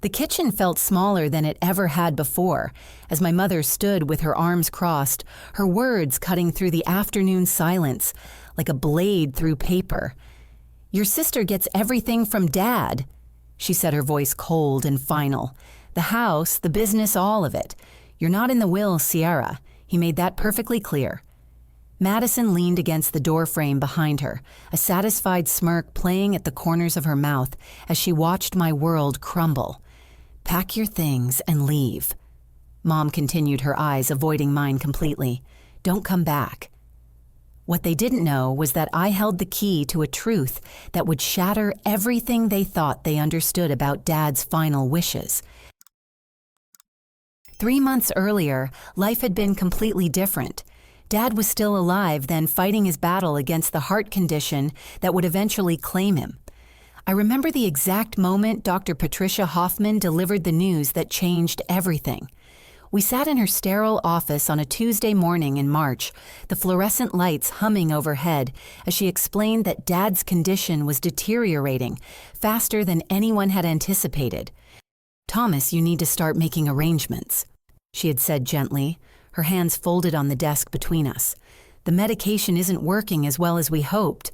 The kitchen felt smaller than it ever had before, as my mother stood with her arms crossed, her words cutting through the afternoon silence like a blade through paper. "Your sister gets everything from Dad," she said, her voice cold and final. "The house, the business, all of it. You're not in the will, Ciara. He made that perfectly clear." Madison leaned against the doorframe behind her, a satisfied smirk playing at the corners of her mouth as she watched my world crumble. "Pack your things and leave." Mom continued, her eyes avoiding mine completely. "Don't come back." What they didn't know was that I held the key to a truth that would shatter everything they thought they understood about Dad's final wishes. 3 months earlier, life had been completely different. Dad was still alive, then fighting his battle against the heart condition that would eventually claim him. I remember the exact moment Dr. Patricia Hoffman delivered the news that changed everything. We sat in her sterile office on a Tuesday morning in March, the fluorescent lights humming overhead as she explained that Dad's condition was deteriorating faster than anyone had anticipated. "Thomas, you need to start making arrangements," she had said gently, her hands folded on the desk between us. "The medication isn't working as well as we hoped."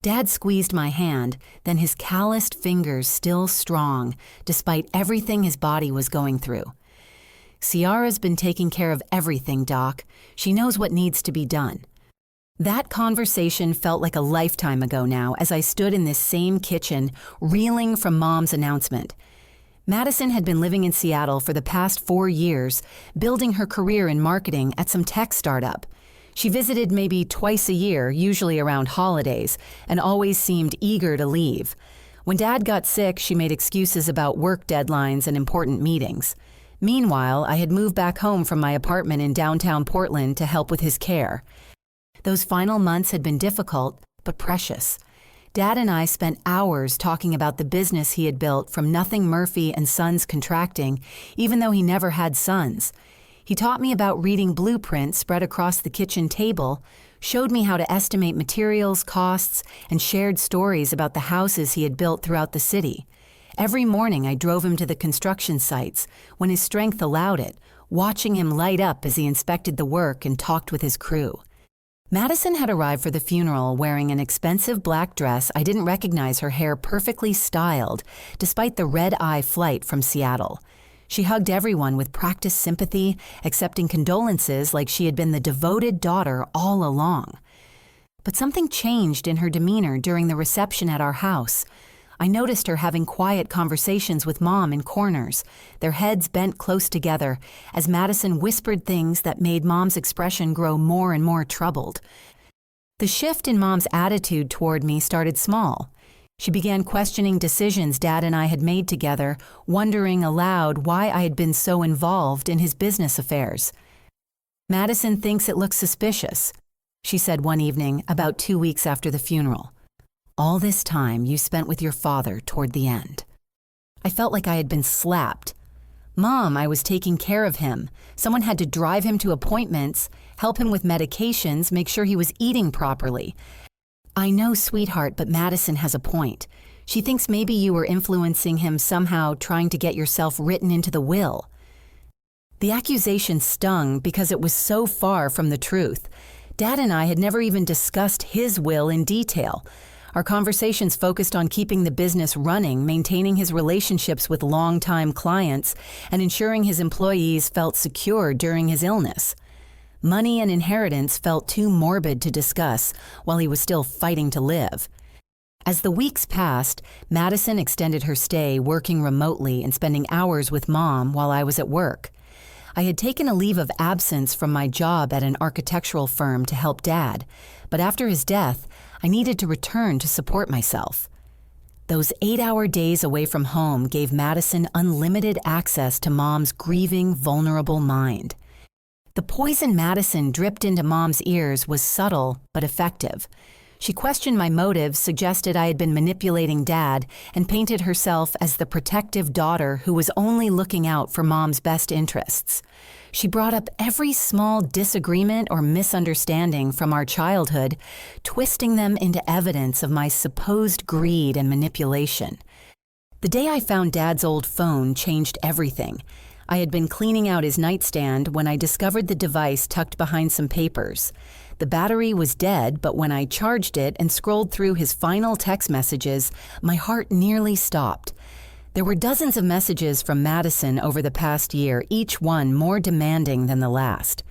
Dad squeezed my hand, then his calloused fingers still strong, despite everything his body was going through. "Ciara's been taking care of everything, Doc. She knows what needs to be done." That conversation felt like a lifetime ago now as I stood in this same kitchen, reeling from Mom's announcement. Madison had been living in Seattle for the past 4 years, building her career in marketing at some tech startup. She visited maybe twice a year, usually around holidays, and always seemed eager to leave. When Dad got sick, she made excuses about work deadlines and important meetings. Meanwhile, I had moved back home from my apartment in downtown Portland to help with his care. Those final months had been difficult, but precious. Dad and I spent hours talking about the business he had built from nothing Murphy and Sons contracting, even though he never had sons. He taught me about reading blueprints spread across the kitchen table, showed me how to estimate materials, costs, and shared stories about the houses he had built throughout the city. Every morning I drove him to the construction sites, when his strength allowed it, watching him light up as he inspected the work and talked with his crew. Madison had arrived for the funeral wearing an expensive black dress. I didn't recognize her hair perfectly styled, despite the red-eye flight from Seattle. She hugged everyone with practiced sympathy, accepting condolences like she had been the devoted daughter all along. But something changed in her demeanor during the reception at our house. I noticed her having quiet conversations with Mom in corners, their heads bent close together, as Madison whispered things that made Mom's expression grow more and more troubled. The shift in Mom's attitude toward me started small. She began questioning decisions Dad and I had made together, wondering aloud why I had been so involved in his business affairs. "Madison thinks it looks suspicious," she said one evening about 2 weeks after the funeral. "All this time you spent with your father toward the end." I felt like I had been slapped. "Mom, I was taking care of him. Someone had to drive him to appointments, help him with medications, make sure he was eating properly." "I know, sweetheart, but Madison has a point. She thinks maybe you were influencing him somehow, trying to get yourself written into the will." The accusation stung because it was so far from the truth. Dad and I had never even discussed his will in detail. Our conversations focused on keeping the business running, maintaining his relationships with longtime clients, and ensuring his employees felt secure during his illness. Money and inheritance felt too morbid to discuss while he was still fighting to live. As the weeks passed, Madison extended her stay, working remotely and spending hours with Mom while I was at work. I had taken a leave of absence from my job at an architectural firm to help Dad, but after his death, I needed to return to support myself. Those 8-hour days away from home gave Madison unlimited access to Mom's grieving, vulnerable mind. The poison Madison dripped into Mom's ears was subtle but effective. She questioned my motives, suggested I had been manipulating Dad, and painted herself as the protective daughter who was only looking out for Mom's best interests. She brought up every small disagreement or misunderstanding from our childhood, twisting them into evidence of my supposed greed and manipulation. The day I found Dad's old phone changed everything. I had been cleaning out his nightstand when I discovered the device tucked behind some papers. The battery was dead, but when I charged it and scrolled through his final text messages, my heart nearly stopped. There were dozens of messages from Madison over the past year, each one more demanding than the last.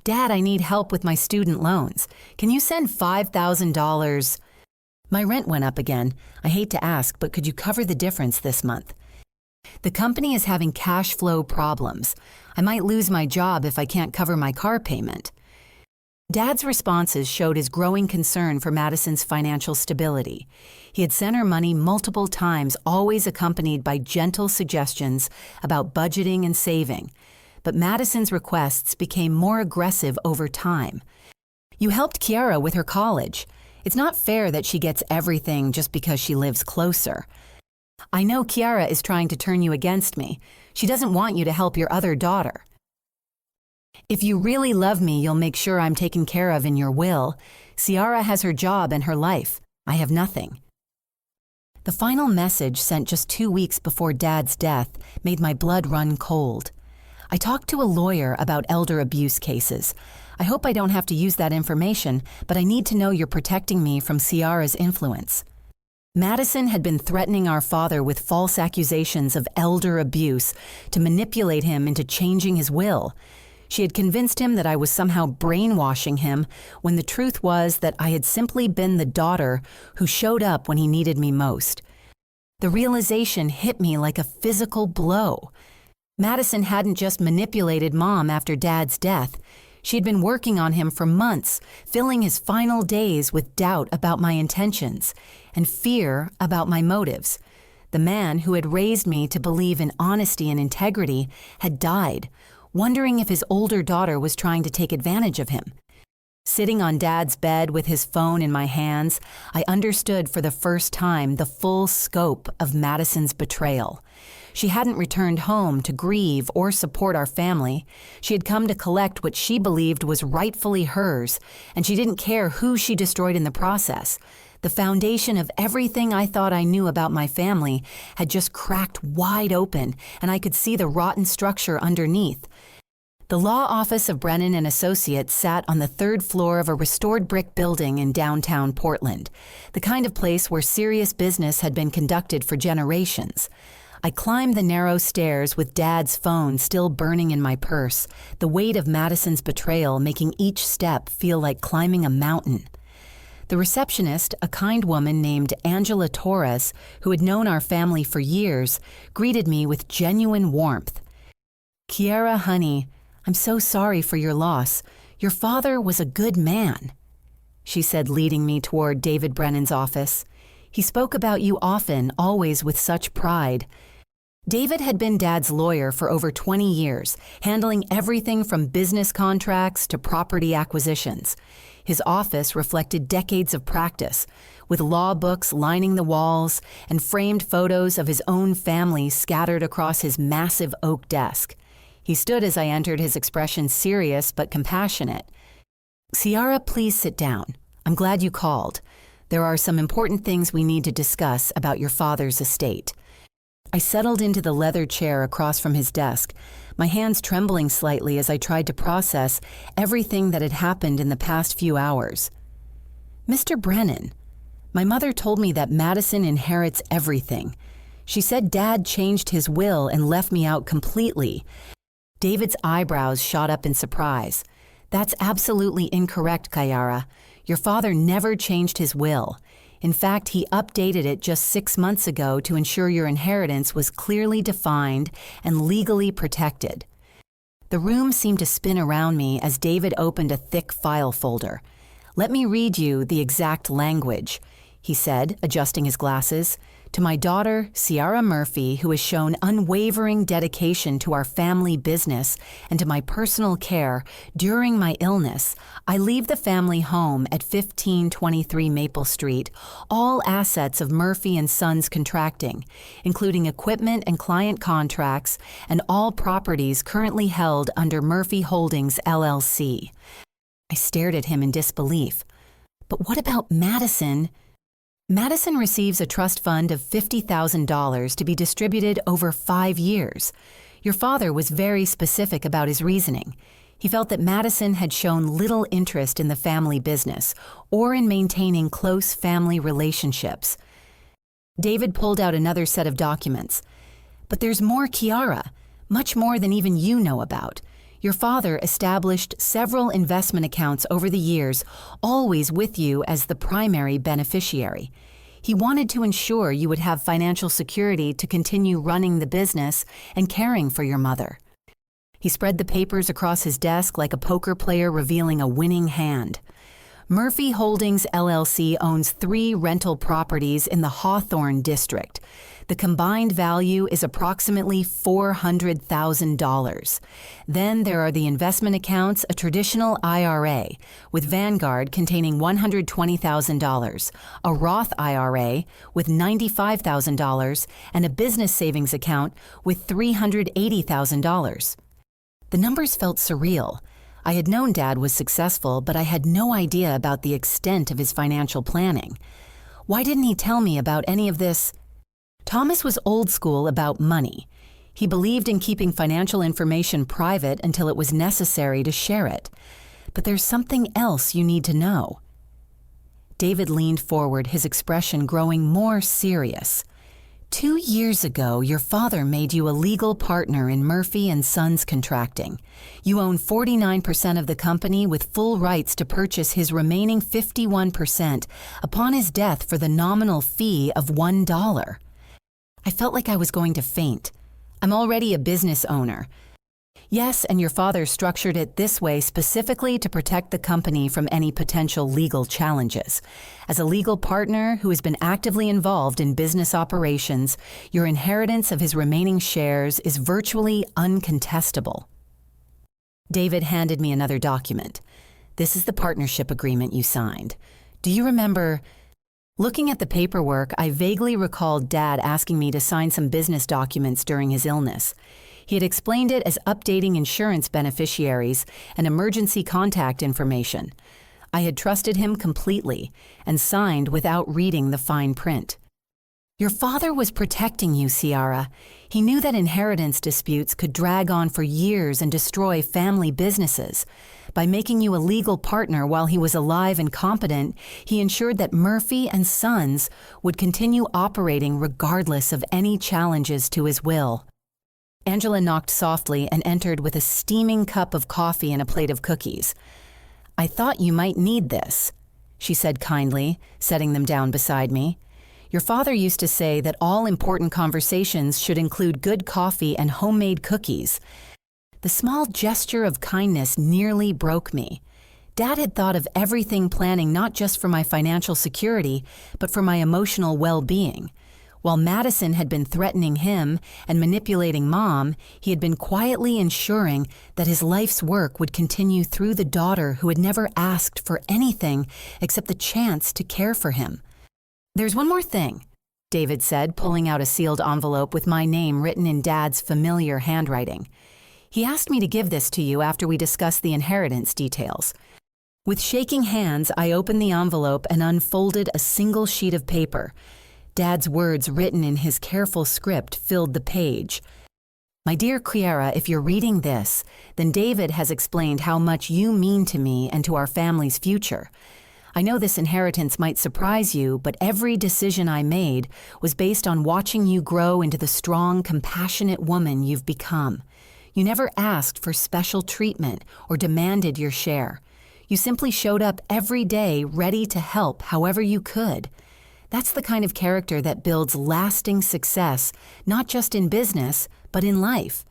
Dad, I need help with my student loans. Can you send $5,000? My rent went up again. I hate to ask, but could you cover the difference this month? The company is having cash flow problems. I might lose my job if I can't cover my car payment. Dad's responses showed his growing concern for Madison's financial stability. He had sent her money multiple times, always accompanied by gentle suggestions about budgeting and saving. But Madison's requests became more aggressive over time. You helped Ciara with her college. It's not fair that she gets everything just because she lives closer. I know Ciara is trying to turn you against me. She doesn't want you to help your other daughter. If you really love me, you'll make sure I'm taken care of in your will. Ciara has her job and her life. I have nothing. The final message, sent just 2 weeks before Dad's death, made my blood run cold. I talked to a lawyer about elder abuse cases. I hope I don't have to use that information, but I need to know you're protecting me from Ciara's influence. Madison had been threatening our father with false accusations of elder abuse to manipulate him into changing his will. She had convinced him that I was somehow brainwashing him, when the truth was that I had simply been the daughter who showed up when he needed me most. The realization hit me like a physical blow. Madison hadn't just manipulated Mom after Dad's death. She'd been working on him for months, filling his final days with doubt about my intentions and fear about my motives. The man who had raised me to believe in honesty and integrity had died, wondering if his older daughter was trying to take advantage of him. Sitting on Dad's bed with his phone in my hands, I understood for the first time the full scope of Madison's betrayal. She hadn't returned home to grieve or support our family. She had come to collect what she believed was rightfully hers, and she didn't care who she destroyed in the process. The foundation of everything I thought I knew about my family had just cracked wide open, and I could see the rotten structure underneath. The law office of Brennan and Associates sat on the 3rd floor of a restored brick building in downtown Portland, the kind of place where serious business had been conducted for generations. I climbed the narrow stairs with Dad's phone still burning in my purse, the weight of Madison's betrayal making each step feel like climbing a mountain. The receptionist, a kind woman named Angela Torres, who had known our family for years, greeted me with genuine warmth. "Ciara, honey, I'm so sorry for your loss. Your father was a good man," she said, leading me toward David Brennan's office. "He spoke about you often, always with such pride." David had been Dad's lawyer for over 20 years, handling everything from business contracts to property acquisitions. His office reflected decades of practice, with law books lining the walls and framed photos of his own family scattered across his massive oak desk. He stood as I entered, his expression serious but compassionate. "Ciara, please sit down. I'm glad you called. There are some important things we need to discuss about your father's estate." I settled into the leather chair across from his desk, my hands trembling slightly as I tried to process everything that had happened in the past few hours. "Mr. Brennan, my mother told me that Madison inherits everything. She said Dad changed his will and left me out completely." David's eyebrows shot up in surprise. "That's absolutely incorrect, Ciara. Your father never changed his will. In fact, he updated it just 6 months ago to ensure your inheritance was clearly defined and legally protected." The room seemed to spin around me as David opened a thick file folder. "Let me read you the exact language," he said, adjusting his glasses. "To my daughter, Ciara Murphy, who has shown unwavering dedication to our family business and to my personal care during my illness, I leave the family home at 1523 Maple Street, all assets of Murphy & Sons Contracting, including equipment and client contracts, and all properties currently held under Murphy Holdings, LLC. I stared at him in disbelief. "But what about Madison?" Madison receives a trust fund of $50,000 to be distributed over 5 years. Your father was very specific about his reasoning. He felt that Madison had shown little interest in the family business or in maintaining close family relationships. David pulled out another set of documents. But there's more, Ciara, much more than even you know about. Your father established several investment accounts over the years, always with you as the primary beneficiary. He wanted to ensure you would have financial security to continue running the business and caring for your mother. He spread the papers across his desk like a poker player revealing a winning hand. Murphy Holdings LLC owns 3 rental properties in the Hawthorne district. The combined value is approximately $400,000. Then there are the investment accounts, a traditional IRA, with Vanguard containing $120,000, a Roth IRA with $95,000, and a business savings account with $380,000. The numbers felt surreal. I had known Dad was successful, but I had no idea about the extent of his financial planning. Why didn't he tell me about any of this? Thomas was old school about money. He believed in keeping financial information private until it was necessary to share it. But there's something else you need to know. David leaned forward, his expression growing more serious. 2 years ago, your father made you a legal partner in Murphy & Sons Contracting. You own 49% of the company with full rights to purchase his remaining 51% upon his death for the nominal fee of $1. I felt like I was going to faint. I'm already a business owner. Yes, and your father structured it this way specifically to protect the company from any potential legal challenges. As a legal partner who has been actively involved in business operations, your inheritance of his remaining shares is virtually uncontestable. David handed me another document. This is the partnership agreement you signed. Do you remember? Looking at the paperwork, I vaguely recalled Dad asking me to sign some business documents during his illness. He had explained it as updating insurance beneficiaries and emergency contact information. I had trusted him completely and signed without reading the fine print. Your father was protecting you, Ciara. He knew that inheritance disputes could drag on for years and destroy family businesses. By making you a legal partner while he was alive and competent, he ensured that Murphy & Sons would continue operating regardless of any challenges to his will. Angela knocked softly and entered with a steaming cup of coffee and a plate of cookies. I thought you might need this, she said kindly, setting them down beside me. Your father used to say that all important conversations should include good coffee and homemade cookies. The small gesture of kindness nearly broke me. Dad had thought of everything planning not just for my financial security, but for my emotional well-being. While Madison had been threatening him and manipulating Mom, he had been quietly ensuring that his life's work would continue through the daughter who had never asked for anything except the chance to care for him. There's one more thing, David said, pulling out a sealed envelope with my name written in Dad's familiar handwriting. He asked me to give this to you after we discussed the inheritance details. With shaking hands, I opened the envelope and unfolded a single sheet of paper. Dad's words written in his careful script filled the page. My dear Ciara, if you're reading this, then David has explained how much you mean to me and to our family's future. I know this inheritance might surprise you, but every decision I made was based on watching you grow into the strong, compassionate woman you've become. You never asked for special treatment or demanded your share. You simply showed up every day ready to help however you could. That's the kind of character that builds lasting success, not just in business, but in life.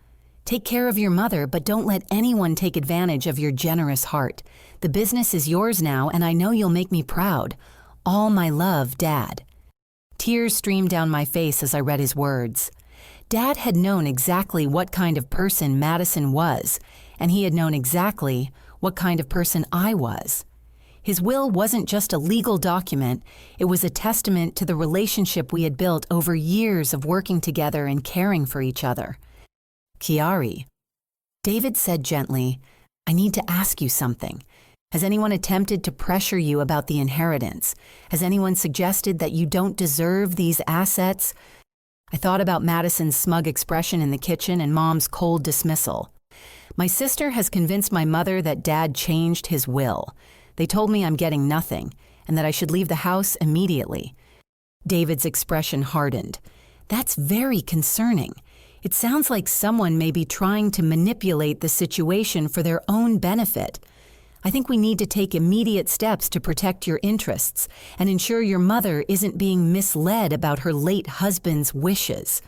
Take care of your mother, but don't let anyone take advantage of your generous heart. The business is yours now, and I know you'll make me proud. All my love, Dad. Tears streamed down my face as I read his words. Dad had known exactly what kind of person Madison was, and he had known exactly what kind of person I was. His will wasn't just a legal document, it was a testament to the relationship we had built over years of working together and caring for each other. Ciara, David said gently, I need to ask you something. Has anyone attempted to pressure you about the inheritance? Has anyone suggested that you don't deserve these assets? I thought about Madison's smug expression in the kitchen and Mom's cold dismissal. My sister has convinced my mother that Dad changed his will. They told me I'm getting nothing and that I should leave the house immediately. David's expression hardened. That's very concerning. It sounds like someone may be trying to manipulate the situation for their own benefit. I think we need to take immediate steps to protect your interests and ensure your mother isn't being misled about her late husband's wishes.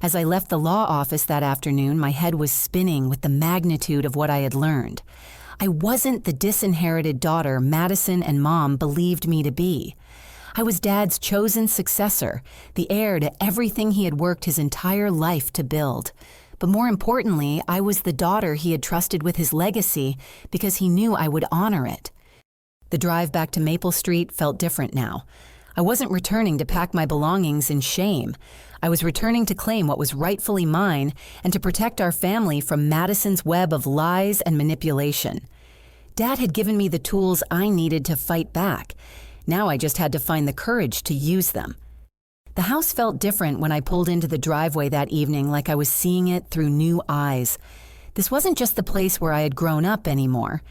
As I left the law office that afternoon, my head was spinning with the magnitude of what I had learned. I wasn't the disinherited daughter Madison and Mom believed me to be. I was Dad's chosen successor, the heir to everything he had worked his entire life to build. But more importantly, I was the daughter he had trusted with his legacy because he knew I would honor it. The drive back to Maple Street felt different now. I wasn't returning to pack my belongings in shame. I was returning to claim what was rightfully mine and to protect our family from Madison's web of lies and manipulation. Dad had given me the tools I needed to fight back. Now I just had to find the courage to use them. The house felt different when I pulled into the driveway that evening, like I was seeing it through new eyes. This wasn't just the place where I had grown up anymore.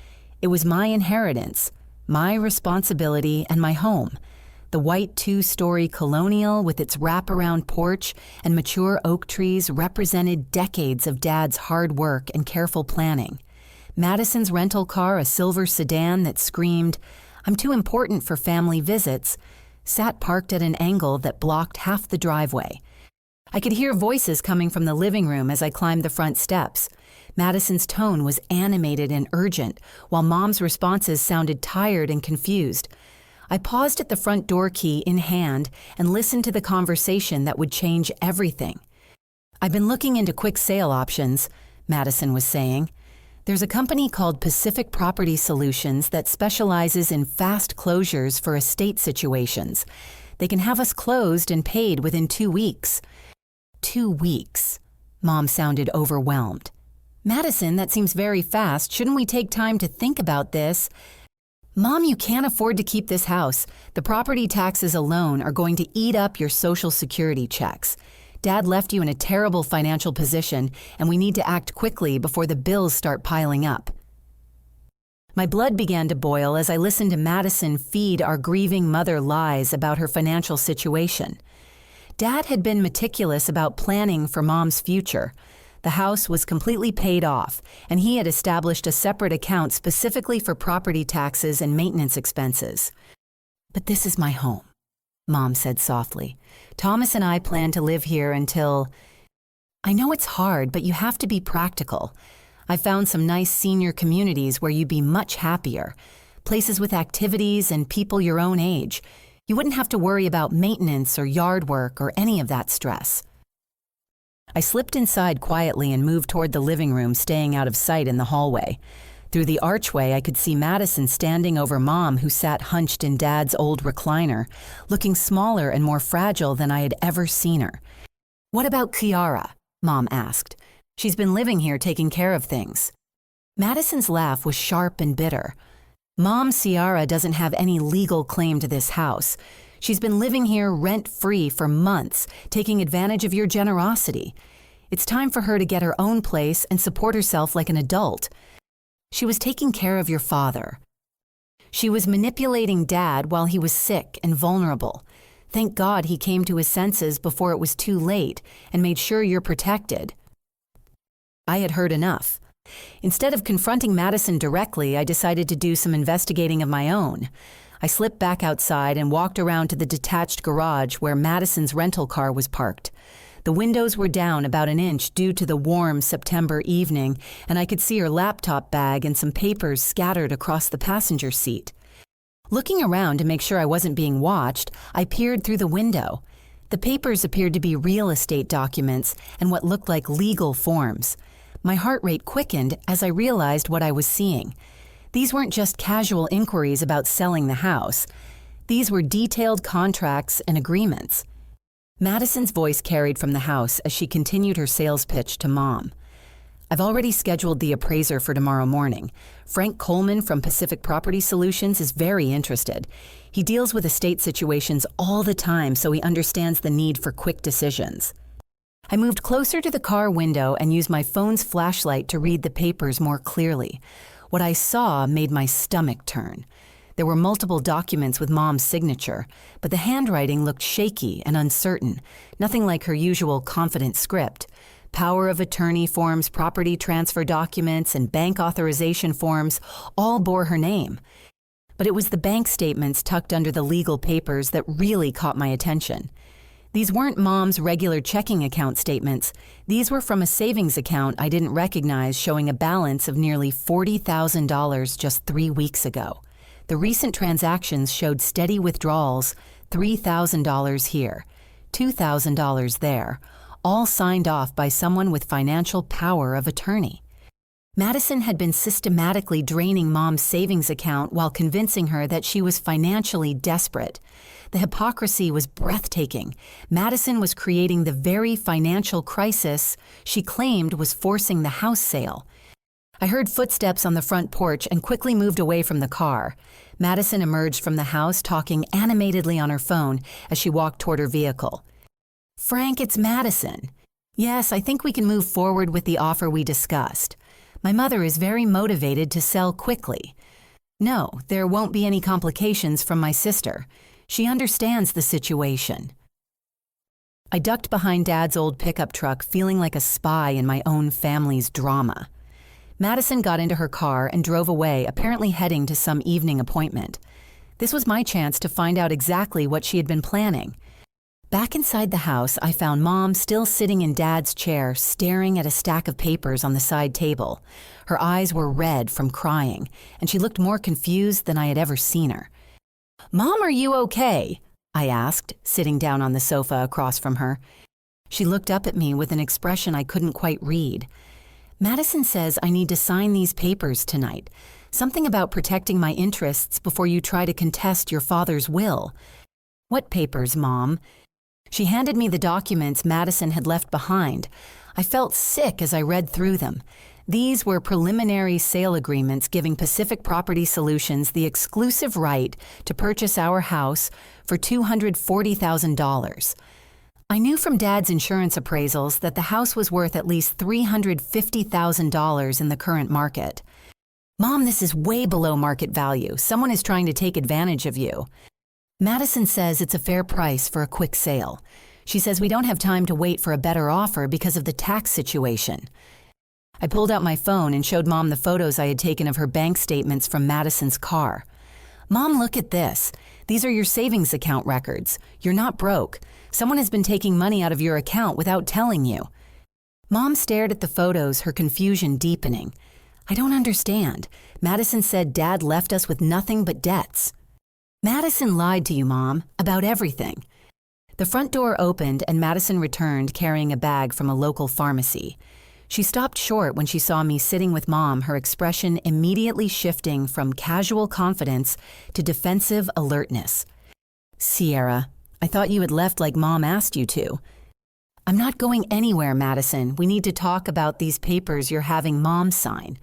It was my inheritance, my responsibility, and my home. The white two-story colonial with its wraparound porch and mature oak trees represented decades of Dad's hard work and careful planning. Madison's rental car, a silver sedan that screamed, "I'm too important for family visits," sat parked at an angle that blocked half the driveway. I could hear voices coming from the living room as I climbed the front steps. Madison's tone was animated and urgent, while Mom's responses sounded tired and confused. I paused at the front door key in hand and listened to the conversation that would change everything. "I've been looking into quick sale options," Madison was saying. "There's a company called Pacific Property Solutions that specializes in fast closures for estate situations. They can have us closed and paid within 2 weeks. 2 weeks. Mom sounded overwhelmed. "Madison, that seems very fast. Shouldn't we take time to think about this?" "Mom, you can't afford to keep this house. The property taxes alone are going to eat up your Social Security checks. Dad left you in a terrible financial position, and we need to act quickly before the bills start piling up." My blood began to boil as I listened to Madison feed our grieving mother lies about her financial situation. Dad had been meticulous about planning for Mom's future. The house was completely paid off, and he had established a separate account specifically for property taxes and maintenance expenses. "But this is my home," Mom said softly. "Thomas and I plan to live here until—" "I know it's hard, but you have to be practical. I found some nice senior communities where you'd be much happier. Places with activities and people your own age. You wouldn't have to worry about maintenance or yard work or any of that stress." I slipped inside quietly and moved toward the living room, staying out of sight in the hallway. Through the archway, I could see Madison standing over Mom, who sat hunched in Dad's old recliner, looking smaller and more fragile than I had ever seen her. "What about Ciara?" Mom asked. "She's been living here taking care of things." Madison's laugh was sharp and bitter. "Mom, Ciara doesn't have any legal claim to this house. She's been living here rent-free for months, taking advantage of your generosity. It's time for her to get her own place and support herself like an adult. She was taking care of your father. She was manipulating Dad while he was sick and vulnerable. Thank God he came to his senses before it was too late and made sure you're protected." I had heard enough. Instead of confronting Madison directly, I decided to do some investigating of my own. I slipped back outside and walked around to the detached garage where Madison's rental car was parked. The windows were down about an inch due to the warm September evening, and I could see her laptop bag and some papers scattered across the passenger seat. Looking around to make sure I wasn't being watched, I peered through the window. The papers appeared to be real estate documents and what looked like legal forms. My heart rate quickened as I realized what I was seeing. These weren't just casual inquiries about selling the house. These were detailed contracts and agreements. Madison's voice carried from the house as she continued her sales pitch to Mom. I've already scheduled the appraiser for tomorrow morning. Frank Coleman from Pacific Property Solutions is very interested. He deals with estate situations all the time, so he understands the need for quick decisions. I moved closer to the car window and used my phone's flashlight to read the papers more clearly. What I saw made my stomach turn. There were multiple documents with Mom's signature, but the handwriting looked shaky and uncertain, nothing like her usual confident script. Power of attorney forms, property transfer documents, and bank authorization forms all bore her name. But it was the bank statements tucked under the legal papers that really caught my attention. These weren't Mom's regular checking account statements. These were from a savings account I didn't recognize, showing a balance of nearly $40,000 just 3 weeks ago. The recent transactions showed steady withdrawals, $3,000 here, $2,000 there, all signed off by someone with financial power of attorney. Madison had been systematically draining Mom's savings account while convincing her that she was financially desperate. The hypocrisy was breathtaking. Madison was creating the very financial crisis she claimed was forcing the house sale. I heard footsteps on the front porch and quickly moved away from the car. Madison emerged from the house, talking animatedly on her phone as she walked toward her vehicle. "Frank, it's Madison. Yes, I think we can move forward with the offer we discussed. My mother is very motivated to sell quickly. No, there won't be any complications from my sister. She understands the situation." I ducked behind Dad's old pickup truck, feeling like a spy in my own family's drama. Madison got into her car and drove away, apparently heading to some evening appointment. This was my chance to find out exactly what she had been planning. Back inside the house, I found Mom still sitting in Dad's chair, staring at a stack of papers on the side table. Her eyes were red from crying, and she looked more confused than I had ever seen her. "Mom, are you okay?" I asked, sitting down on the sofa across from her. She looked up at me with an expression I couldn't quite read. "Madison says I need to sign these papers tonight. Something about protecting my interests before you try to contest your father's will." "What papers, Mom?" She handed me the documents Madison had left behind. I felt sick as I read through them. These were preliminary sale agreements giving Pacific Property Solutions the exclusive right to purchase our house for $240,000. I knew from Dad's insurance appraisals that the house was worth at least $350,000 in the current market. "Mom, this is way below market value. Someone is trying to take advantage of you." Madison says it's a fair price for a quick sale. She says we don't have time to wait for a better offer because of the tax situation. I pulled out my phone and showed Mom the photos I had taken of her bank statements from Madison's car. "Mom, look at this. These are your savings account records. You're not broke. Someone has been taking money out of your account without telling you." Mom stared at the photos, her confusion deepening. "I don't understand. Madison said Dad left us with nothing but debts." "Madison lied to you, Mom, about everything." The front door opened and Madison returned carrying a bag from a local pharmacy. She stopped short when she saw me sitting with Mom, her expression immediately shifting from casual confidence to defensive alertness. "Ciara, I thought you had left like Mom asked you to." "I'm not going anywhere, Madison. We need to talk about these papers you're having Mom sign."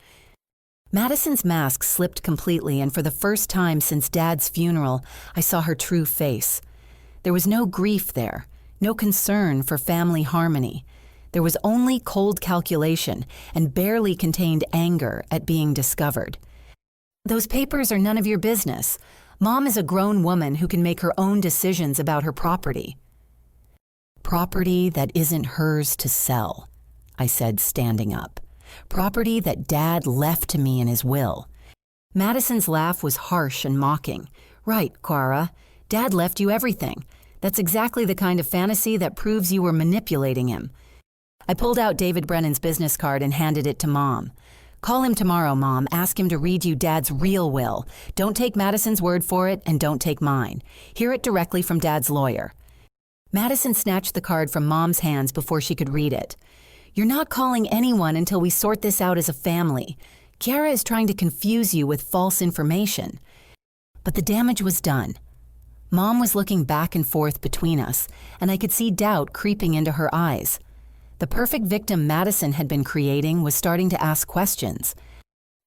Madison's mask slipped completely, and for the first time since Dad's funeral, I saw her true face. There was no grief there, no concern for family harmony. There was only cold calculation and barely contained anger at being discovered. "Those papers are none of your business. Mom is a grown woman who can make her own decisions about her property." "Property that isn't hers to sell," I said, standing up. "Property that Dad left to me in his will." Madison's laugh was harsh and mocking. "Right, Ciara. Dad left you everything. That's exactly the kind of fantasy that proves you were manipulating him." I pulled out David Brennan's business card and handed it to Mom. "Call him tomorrow, Mom. Ask him to read you Dad's real will. Don't take Madison's word for it, and don't take mine. Hear it directly from Dad's lawyer." Madison snatched the card from Mom's hands before she could read it. "You're not calling anyone until we sort this out as a family. Ciara is trying to confuse you with false information." But the damage was done. Mom was looking back and forth between us, and I could see doubt creeping into her eyes. The perfect victim Madison had been creating was starting to ask questions.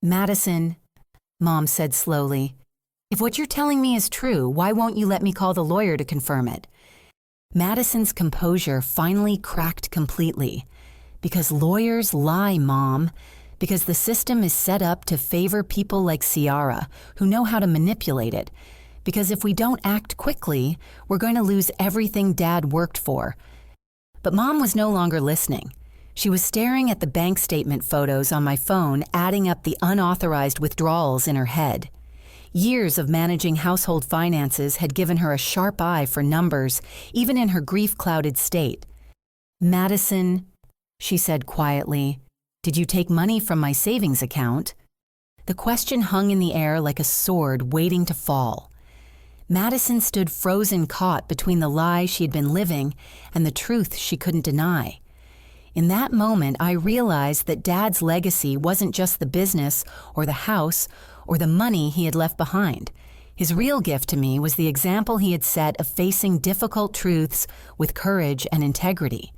"Madison," Mom said slowly, "if what you're telling me is true, why won't you let me call the lawyer to confirm it?" Madison's composure finally cracked completely. "Because lawyers lie, Mom. Because the system is set up to favor people like Ciara, who know how to manipulate it. Because if we don't act quickly, we're going to lose everything Dad worked for." But Mom was no longer listening. She was staring at the bank statement photos on my phone, adding up the unauthorized withdrawals in her head. Years of managing household finances had given her a sharp eye for numbers, even in her grief-clouded state. "Madison," she said quietly, "did you take money from my savings account?" The question hung in the air like a sword waiting to fall. Madison stood frozen, caught between the lie she had been living and the truth she couldn't deny. In that moment, I realized that Dad's legacy wasn't just the business or the house or the money he had left behind. His real gift to me was the example he had set of facing difficult truths with courage and integrity.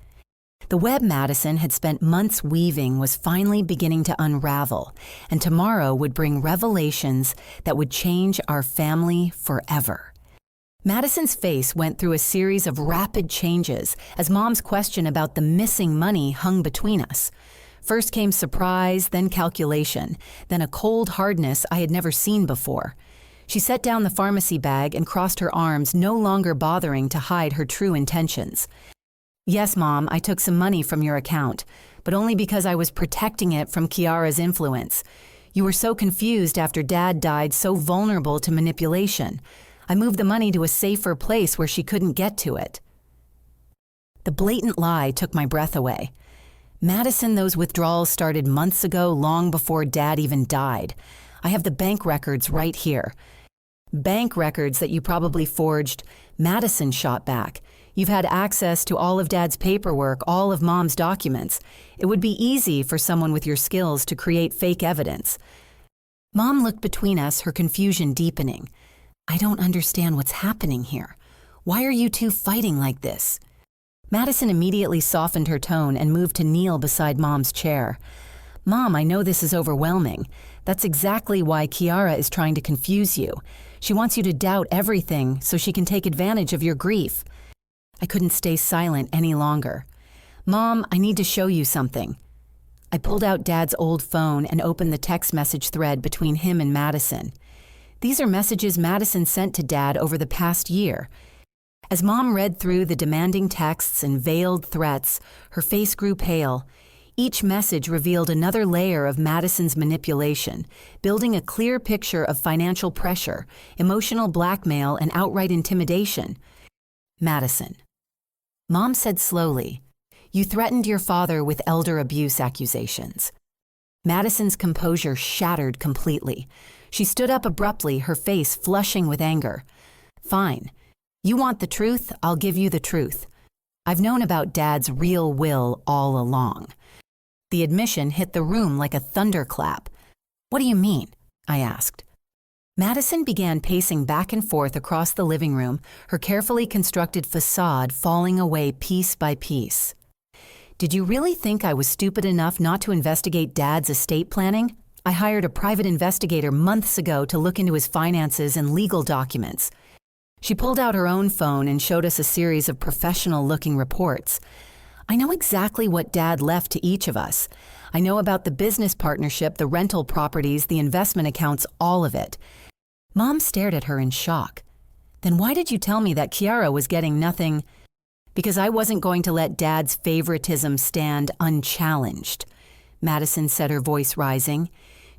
The web Madison had spent months weaving was finally beginning to unravel, and tomorrow would bring revelations that would change our family forever. Madison's face went through a series of rapid changes as Mom's question about the missing money hung between us. First came surprise, then calculation, then a cold hardness I had never seen before. She set down the pharmacy bag and crossed her arms, no longer bothering to hide her true intentions. "Yes, Mom, I took some money from your account, but only because I was protecting it from Ciara's influence. You were so confused after Dad died, so vulnerable to manipulation. I moved the money to a safer place where she couldn't get to it." The blatant lie took my breath away. "Madison, those withdrawals started months ago, long before Dad even died. I have the bank records right here. Bank records that you probably forged." Madison shot back. "You've had access to all of Dad's paperwork, all of Mom's documents. It would be easy for someone with your skills to create fake evidence." Mom looked between us, her confusion deepening. "I don't understand what's happening here. Why are you two fighting like this?" Madison immediately softened her tone and moved to kneel beside Mom's chair. "Mom, I know this is overwhelming. That's exactly why Ciara is trying to confuse you. She wants you to doubt everything so she can take advantage of your grief." I couldn't stay silent any longer. "Mom, I need to show you something." I pulled out Dad's old phone and opened the text message thread between him and Madison. These are messages Madison sent to Dad over the past year. As Mom read through the demanding texts and veiled threats, her face grew pale. Each message revealed another layer of Madison's manipulation, building a clear picture of financial pressure, emotional blackmail, and outright intimidation. Madison. Mom said slowly, "You threatened your father with elder abuse accusations." Madison's composure shattered completely. She stood up abruptly, her face flushing with anger. "Fine. You want the truth? I'll give you the truth. I've known about Dad's real will all along." The admission hit the room like a thunderclap. "What do you mean?" I asked. Madison began pacing back and forth across the living room, her carefully constructed facade falling away piece by piece. "Did you really think I was stupid enough not to investigate Dad's estate planning? I hired a private investigator months ago to look into his finances and legal documents." She pulled out her own phone and showed us a series of professional-looking reports. "I know exactly what Dad left to each of us. I know about the business partnership, the rental properties, the investment accounts, all of it." Mom stared at her in shock. "Then why did you tell me that Ciara was getting nothing?" "Because I wasn't going to let Dad's favoritism stand unchallenged," Madison said, her voice rising.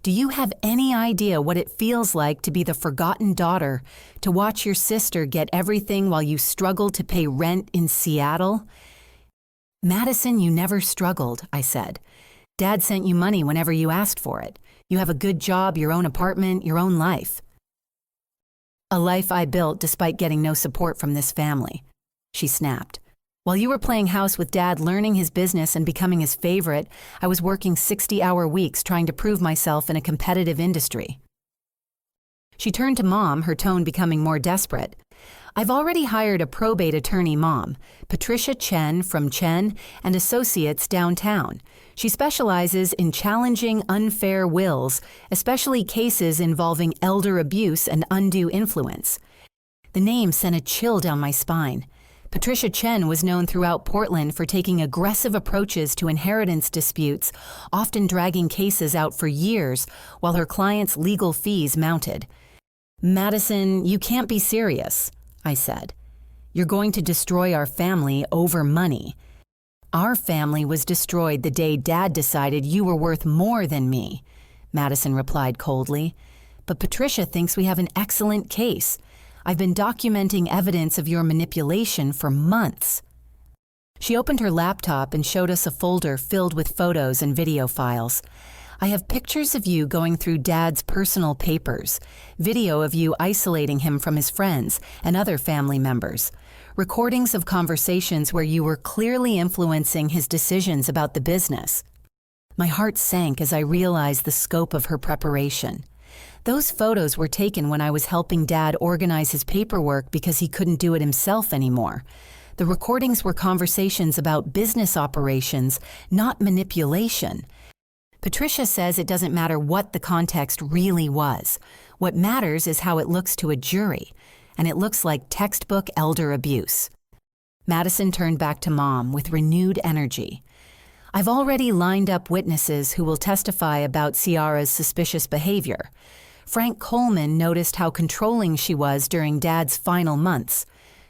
"Do you have any idea what it feels like to be the forgotten daughter, to watch your sister get everything while you struggle to pay rent in Seattle?" "Madison, you never struggled," I said. "Dad sent you money whenever you asked for it. You have a good job, your own apartment, your own life." "A life I built despite getting no support from this family," she snapped. "While you were playing house with Dad, learning his business and becoming his favorite, I was working 60-hour weeks trying to prove myself in a competitive industry." She turned to Mom, her tone becoming more desperate. I've already hired a probate attorney, Mom, Patricia Chen from Chen and Associates downtown. She specializes in challenging unfair wills, especially cases involving elder abuse and undue influence. The name sent a chill down my spine. Patricia Chen was known throughout Portland for taking aggressive approaches to inheritance disputes, often dragging cases out for years while her clients' legal fees mounted. "Madison, you can't be serious," I said. "You're going to destroy our family over money." "Our family was destroyed the day Dad decided you were worth more than me," Madison replied coldly. "But Patricia thinks we have an excellent case. I've been documenting evidence of your manipulation for months." She opened her laptop and showed us a folder filled with photos and video files. "I have pictures of you going through Dad's personal papers, video of you isolating him from his friends and other family members, recordings of conversations where you were clearly influencing his decisions about the business." My heart sank as I realized the scope of her preparation. Those photos were taken when I was helping Dad organize his paperwork because he couldn't do it himself anymore. The recordings were conversations about business operations, not manipulation. Patricia says it doesn't matter what the context really was. What matters is how it looks to a jury, and it looks like textbook elder abuse. Madison turned back to Mom with renewed energy. "I've already lined up witnesses who will testify about Ciara's suspicious behavior. Frank Coleman noticed how controlling she was during Dad's final months.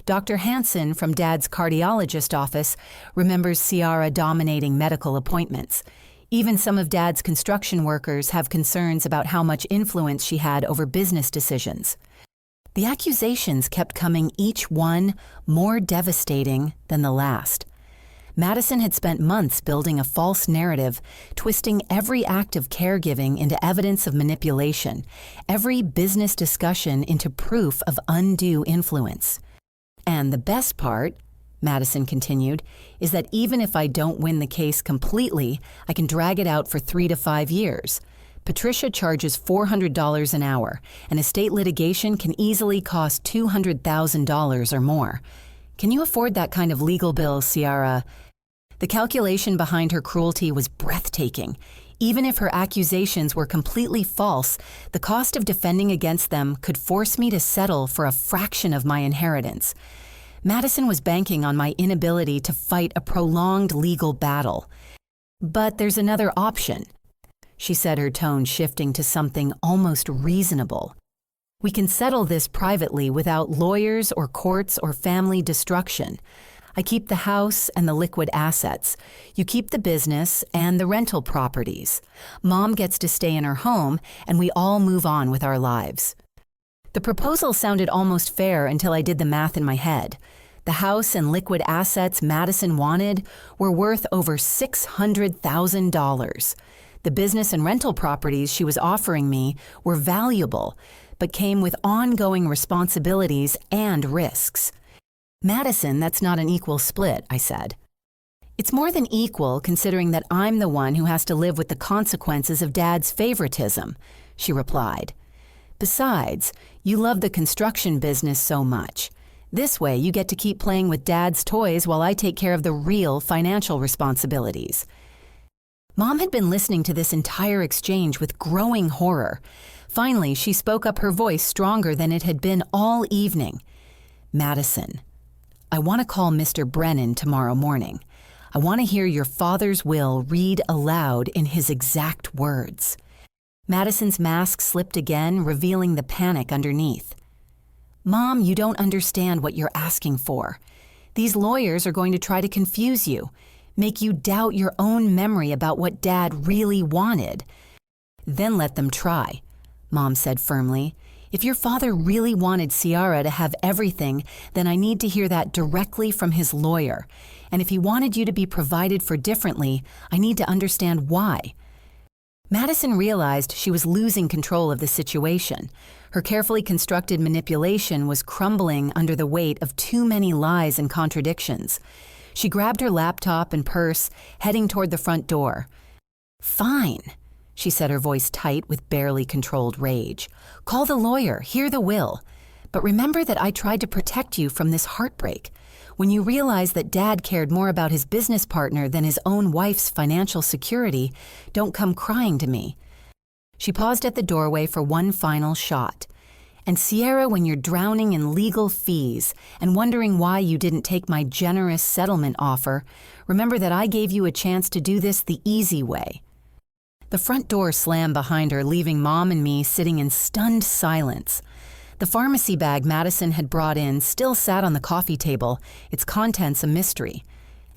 Dr. Hansen from Dad's cardiologist office remembers Ciara dominating medical appointments. Even some of Dad's construction workers have concerns about how much influence she had over business decisions." The accusations kept coming, each one more devastating than the last. Madison had spent months building a false narrative, twisting every act of caregiving into evidence of manipulation, every business discussion into proof of undue influence. "And the best part," Madison continued, "is that even if I don't win the case completely, I can drag it out for 3 to 5 years. Patricia charges $400 an hour, and estate litigation can easily cost $200,000 or more. Can you afford that kind of legal bill, Ciara?" The calculation behind her cruelty was breathtaking. Even if her accusations were completely false, the cost of defending against them could force me to settle for a fraction of my inheritance. Madison was banking on my inability to fight a prolonged legal battle. "But there's another option," she said, her tone shifting to something almost reasonable. "We can settle this privately without lawyers or courts or family destruction. I keep the house and the liquid assets. You keep the business and the rental properties. Mom gets to stay in her home, and we all move on with our lives." The proposal sounded almost fair until I did the math in my head. The house and liquid assets Madison wanted were worth over $600,000. The business and rental properties she was offering me were valuable, but came with ongoing responsibilities and risks. "Madison, that's not an equal split," I said. "It's more than equal, considering that I'm the one who has to live with the consequences of Dad's favoritism," she replied. "Besides, you love the construction business so much. This way, you get to keep playing with Dad's toys while I take care of the real financial responsibilities." Mom had been listening to this entire exchange with growing horror. Finally, she spoke up, her voice stronger than it had been all evening. "Madison, I want to call Mr. Brennan tomorrow morning. I want to hear your father's will read aloud in his exact words." Madison's mask slipped again, revealing the panic underneath. "Mom, you don't understand what you're asking for. These lawyers are going to try to confuse you, make you doubt your own memory about what Dad really wanted." "Then let them try," Mom said firmly. "If your father really wanted Ciara to have everything, then I need to hear that directly from his lawyer. And if he wanted you to be provided for differently, I need to understand why." Madison realized she was losing control of the situation. Her carefully constructed manipulation was crumbling under the weight of too many lies and contradictions. She grabbed her laptop and purse, heading toward the front door. "Fine," she said, her voice tight with barely controlled rage. "Call the lawyer, hear the will. But remember that I tried to protect you from this heartbreak. When you realize that Dad cared more about his business partner than his own wife's financial security, don't come crying to me." She paused at the doorway for one final shot. "And Ciara, when you're drowning in legal fees and wondering why you didn't take my generous settlement offer, remember that I gave you a chance to do this the easy way." The front door slammed behind her, leaving Mom and me sitting in stunned silence. The pharmacy bag Madison had brought in still sat on the coffee table, its contents a mystery.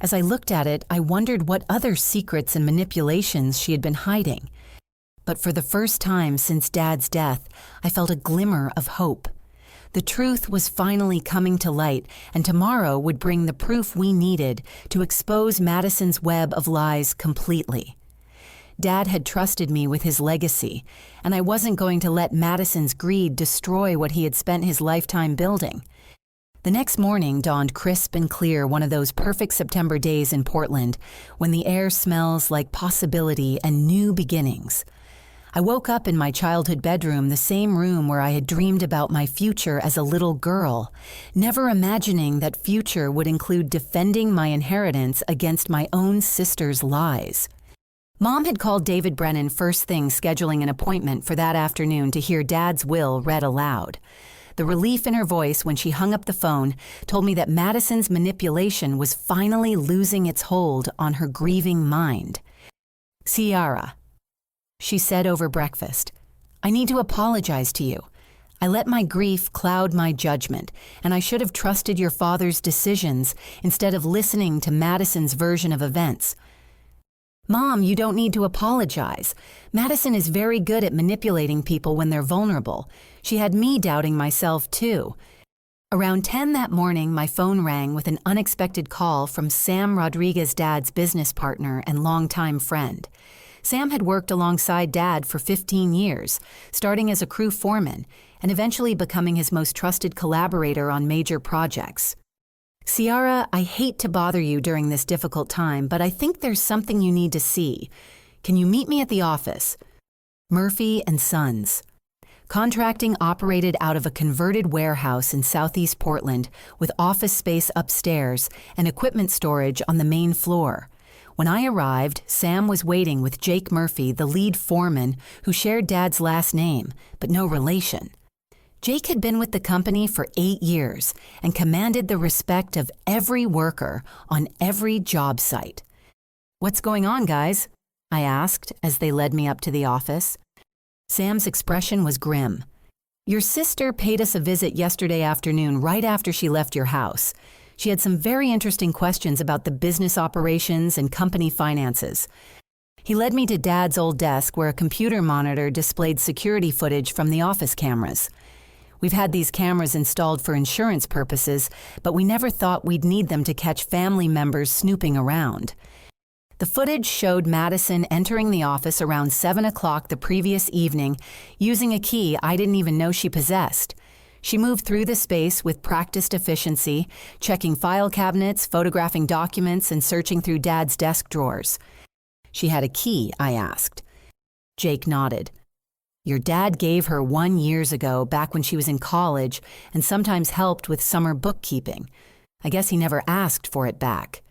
As I looked at it, I wondered what other secrets and manipulations she had been hiding. But for the first time since Dad's death, I felt a glimmer of hope. The truth was finally coming to light, and tomorrow would bring the proof we needed to expose Madison's web of lies completely. Dad had trusted me with his legacy, and I wasn't going to let Madison's greed destroy what he had spent his lifetime building. The next morning dawned crisp and clear, one of those perfect September days in Portland, when the air smells like possibility and new beginnings. I woke up in my childhood bedroom, the same room where I had dreamed about my future as a little girl, never imagining that future would include defending my inheritance against my own sister's lies. Mom had called David Brennan first thing, scheduling an appointment for that afternoon to hear Dad's will read aloud. The relief in her voice when she hung up the phone told me that Madison's manipulation was finally losing its hold on her grieving mind. "Ciara," she said over breakfast, "I need to apologize to you. I let my grief cloud my judgment, and I should have trusted your father's decisions instead of listening to Madison's version of events." "Mom, you don't need to apologize. Madison is very good at manipulating people when they're vulnerable. She had me doubting myself, too." Around 10 that morning, my phone rang with an unexpected call from Sam Rodriguez, Dad's business partner and longtime friend. Sam had worked alongside Dad for 15 years, starting as a crew foreman and eventually becoming his most trusted collaborator on major projects. "Ciara, I hate to bother you during this difficult time, but I think there's something you need to see. Can you meet me at the office?" Murphy and Sons. Contracting operated out of a converted warehouse in southeast Portland with office space upstairs and equipment storage on the main floor. When I arrived, Sam was waiting with Jake Murphy, the lead foreman, who shared Dad's last name, but no relation. Jake had been with the company for 8 years and commanded the respect of every worker on every job site. "What's going on, guys?" I asked as they led me up to the office. Sam's expression was grim. "Your sister paid us a visit yesterday afternoon right after she left your house. She had some very interesting questions about the business operations and company finances." He led me to Dad's old desk where a computer monitor displayed security footage from the office cameras. "We've had these cameras installed for insurance purposes, but we never thought we'd need them to catch family members snooping around." The footage showed Madison entering the office around 7 o'clock the previous evening using a key I didn't even know she possessed. She moved through the space with practiced efficiency, checking file cabinets, photographing documents, and searching through Dad's desk drawers. "She had a key?" I asked. Jake nodded. "Your dad gave her 1 year ago, back when she was in college, and sometimes helped with summer bookkeeping. I guess he never asked for it back."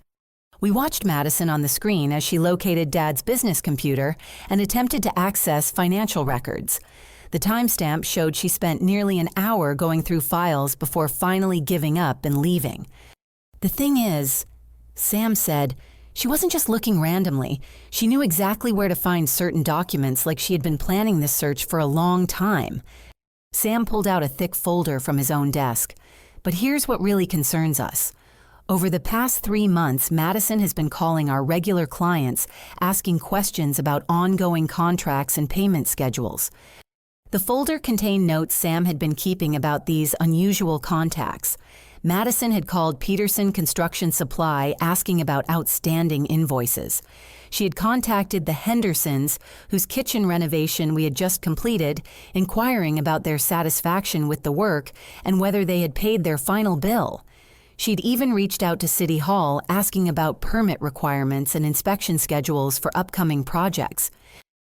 We watched Madison on the screen as she located Dad's business computer and attempted to access financial records. The timestamp showed she spent nearly an hour going through files before finally giving up and leaving. "The thing is," Sam said, "she wasn't just looking randomly. She knew exactly where to find certain documents, like she had been planning this search for a long time." Sam pulled out a thick folder from his own desk. "But here's what really concerns us. Over the past 3 months, Madison has been calling our regular clients, asking questions about ongoing contracts and payment schedules." The folder contained notes Sam had been keeping about these unusual contacts. Madison had called Peterson Construction Supply asking about outstanding invoices. She had contacted the Hendersons, whose kitchen renovation we had just completed, inquiring about their satisfaction with the work and whether they had paid their final bill. She'd even reached out to City Hall asking about permit requirements and inspection schedules for upcoming projects.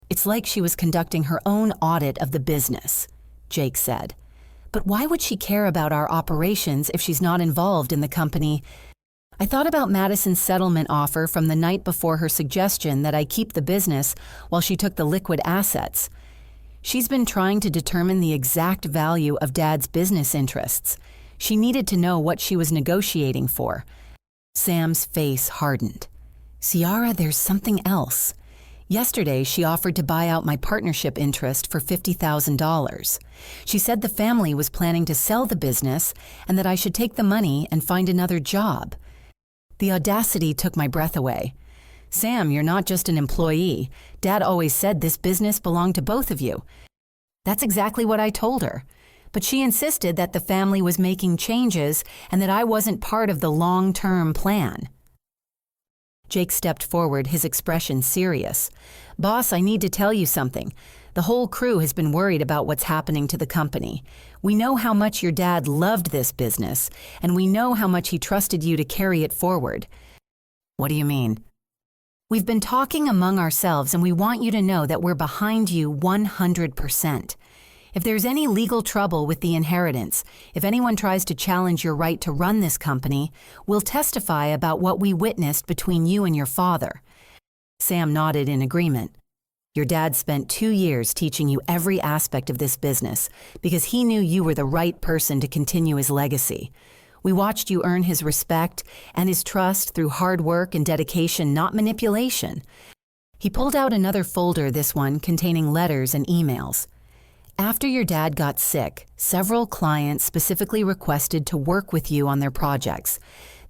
"It's like she was conducting her own audit of the business," Jake said. But why would she care about our operations if she's not involved in the company? I thought about Madison's settlement offer from the night before her suggestion that I keep the business while she took the liquid assets. She's been trying to determine the exact value of Dad's business interests. She needed to know what she was negotiating for. Sam's face hardened. Ciara, there's something else. Yesterday, she offered to buy out my partnership interest for $50,000. She said the family was planning to sell the business and that I should take the money and find another job. The audacity took my breath away. Sam, you're not just an employee. Dad always said this business belonged to both of you. That's exactly what I told her. But she insisted that the family was making changes and that I wasn't part of the long-term plan. Jake stepped forward, his expression serious. Boss, I need to tell you something. The whole crew has been worried about what's happening to the company. We know how much your dad loved this business, and we know how much he trusted you to carry it forward. What do you mean? We've been talking among ourselves, and we want you to know that we're behind you 100%. If there's any legal trouble with the inheritance, if anyone tries to challenge your right to run this company, we'll testify about what we witnessed between you and your father. Sam nodded in agreement. Your dad spent 2 years teaching you every aspect of this business because he knew you were the right person to continue his legacy. We watched you earn his respect and his trust through hard work and dedication, not manipulation. He pulled out another folder, this one containing letters and emails. After your dad got sick, several clients specifically requested to work with you on their projects.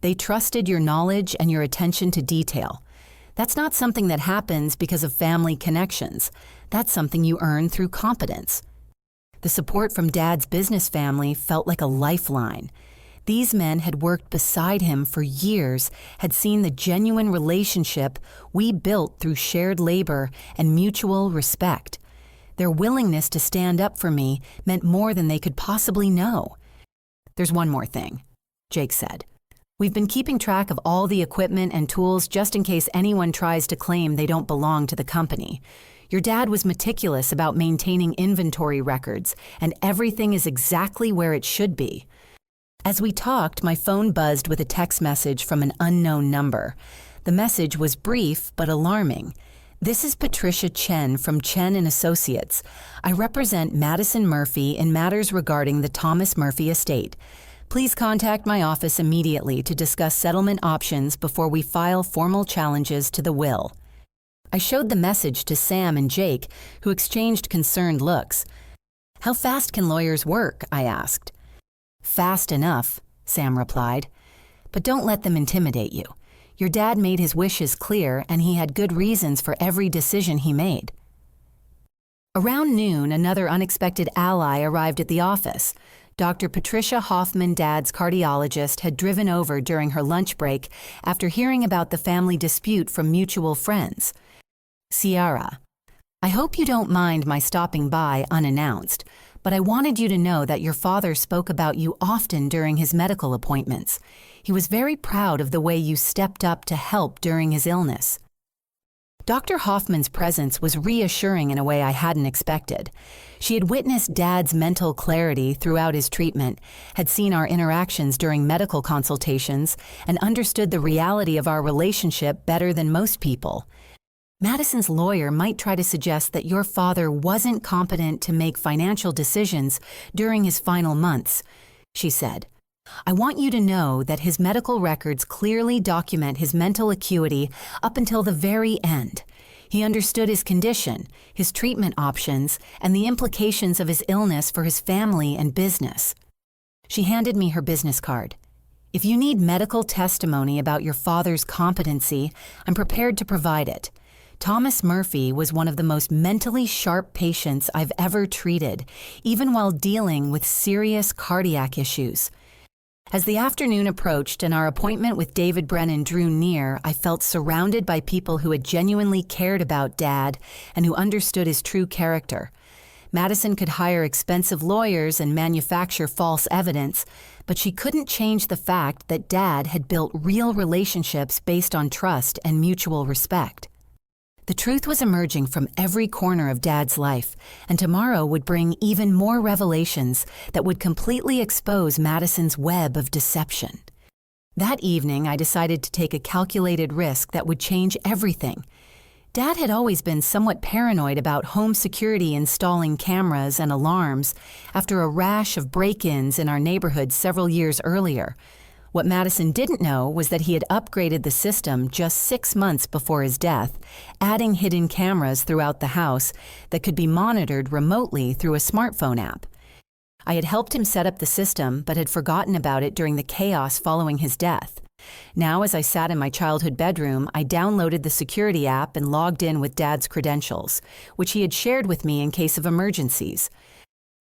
They trusted your knowledge and your attention to detail. That's not something that happens because of family connections. That's something you earn through competence. The support from Dad's business family felt like a lifeline. These men had worked beside him for years, had seen the genuine relationship we built through shared labor and mutual respect. Their willingness to stand up for me meant more than they could possibly know. There's one more thing, Jake said. We've been keeping track of all the equipment and tools just in case anyone tries to claim they don't belong to the company. Your dad was meticulous about maintaining inventory records, and everything is exactly where it should be. As we talked, my phone buzzed with a text message from an unknown number. The message was brief but alarming. This is Patricia Chen from Chen & Associates. I represent Madison Murphy in matters regarding the Thomas Murphy estate. Please contact my office immediately to discuss settlement options before we file formal challenges to the will. I showed the message to Sam and Jake, who exchanged concerned looks. How fast can lawyers work? I asked. Fast enough, Sam replied. But don't let them intimidate you. Your dad made his wishes clear, and he had good reasons for every decision he made. Around noon, another unexpected ally arrived at the office. Dr. Patricia Hoffman, Dad's cardiologist, had driven over during her lunch break after hearing about the family dispute from mutual friends. Ciara, I hope you don't mind my stopping by unannounced, but I wanted you to know that your father spoke about you often during his medical appointments. He was very proud of the way you stepped up to help during his illness. Dr. Hoffman's presence was reassuring in a way I hadn't expected. She had witnessed Dad's mental clarity throughout his treatment, had seen our interactions during medical consultations, and understood the reality of our relationship better than most people. Madison's lawyer might try to suggest that your father wasn't competent to make financial decisions during his final months, she said. I want you to know that his medical records clearly document his mental acuity up until the very end. He understood his condition, his treatment options, and the implications of his illness for his family and business. She handed me her business card. If you need medical testimony about your father's competency, I'm prepared to provide it. Thomas Murphy was one of the most mentally sharp patients I've ever treated, even while dealing with serious cardiac issues. As the afternoon approached and our appointment with David Brennan drew near, I felt surrounded by people who had genuinely cared about Dad and who understood his true character. Madison could hire expensive lawyers and manufacture false evidence, but she couldn't change the fact that Dad had built real relationships based on trust and mutual respect. The truth was emerging from every corner of Dad's life, and tomorrow would bring even more revelations that would completely expose Madison's web of deception. That evening, I decided to take a calculated risk that would change everything. Dad had always been somewhat paranoid about home security installing cameras and alarms after a rash of break-ins in our neighborhood several years earlier. What Madison didn't know was that he had upgraded the system just 6 months before his death, adding hidden cameras throughout the house that could be monitored remotely through a smartphone app. I had helped him set up the system, but had forgotten about it during the chaos following his death. Now, as I sat in my childhood bedroom, I downloaded the security app and logged in with Dad's credentials, which he had shared with me in case of emergencies.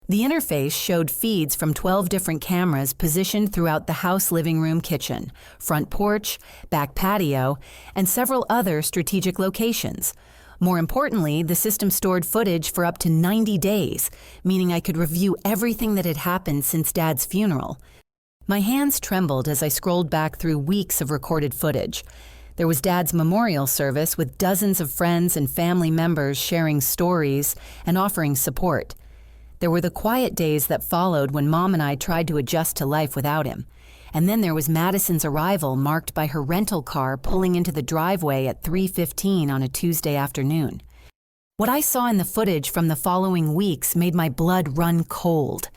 The interface showed feeds from 12 different cameras positioned throughout the house living room kitchen, front porch, back patio, and several other strategic locations. More importantly, the system stored footage for up to 90 days, meaning I could review everything that had happened since Dad's funeral. My hands trembled as I scrolled back through weeks of recorded footage. There was Dad's memorial service with dozens of friends and family members sharing stories and offering support. There were the quiet days that followed when Mom and I tried to adjust to life without him. And then there was Madison's arrival marked by her rental car pulling into the driveway at 3:15 on a Tuesday afternoon. What I saw in the footage from the following weeks made my blood run cold.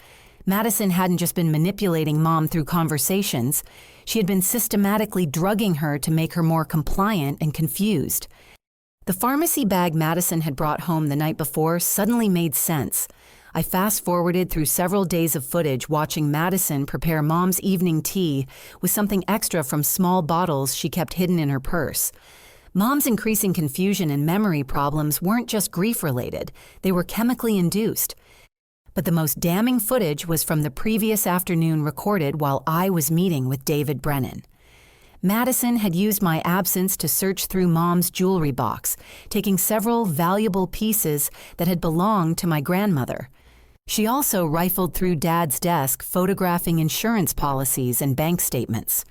Madison hadn't just been manipulating Mom through conversations. She had been systematically drugging her to make her more compliant and confused. The pharmacy bag Madison had brought home the night before suddenly made sense. I fast-forwarded through several days of footage watching Madison prepare Mom's evening tea with something extra from small bottles she kept hidden in her purse. Mom's increasing confusion and memory problems weren't just grief-related, they were chemically induced. But the most damning footage was from the previous afternoon recorded while I was meeting with David Brennan. Madison had used my absence to search through Mom's jewelry box, taking several valuable pieces that had belonged to my grandmother. She also rifled through Dad's desk, photographing insurance policies and bank statements.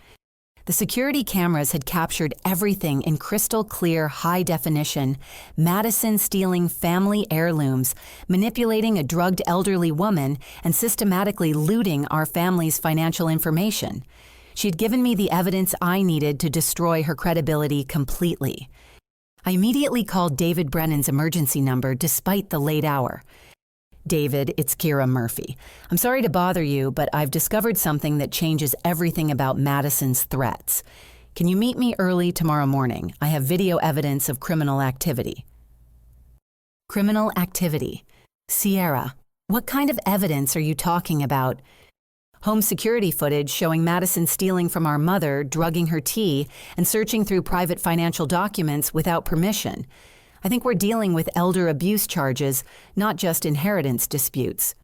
The security cameras had captured everything in crystal clear, high definition, Madison stealing family heirlooms, manipulating a drugged elderly woman, and systematically looting our family's financial information. She'd given me the evidence I needed to destroy her credibility completely. I immediately called David Brennan's emergency number despite the late hour. David, it's Ciara Murphy. I'm sorry to bother you, but I've discovered something that changes everything about Madison's threats. Can you meet me early tomorrow morning? I have video evidence of criminal activity. Criminal activity. Ciara, what kind of evidence are you talking about? Home security footage showing Madison stealing from our mother, drugging her tea, and searching through private financial documents without permission. I think we're dealing with elder abuse charges, not just inheritance disputes.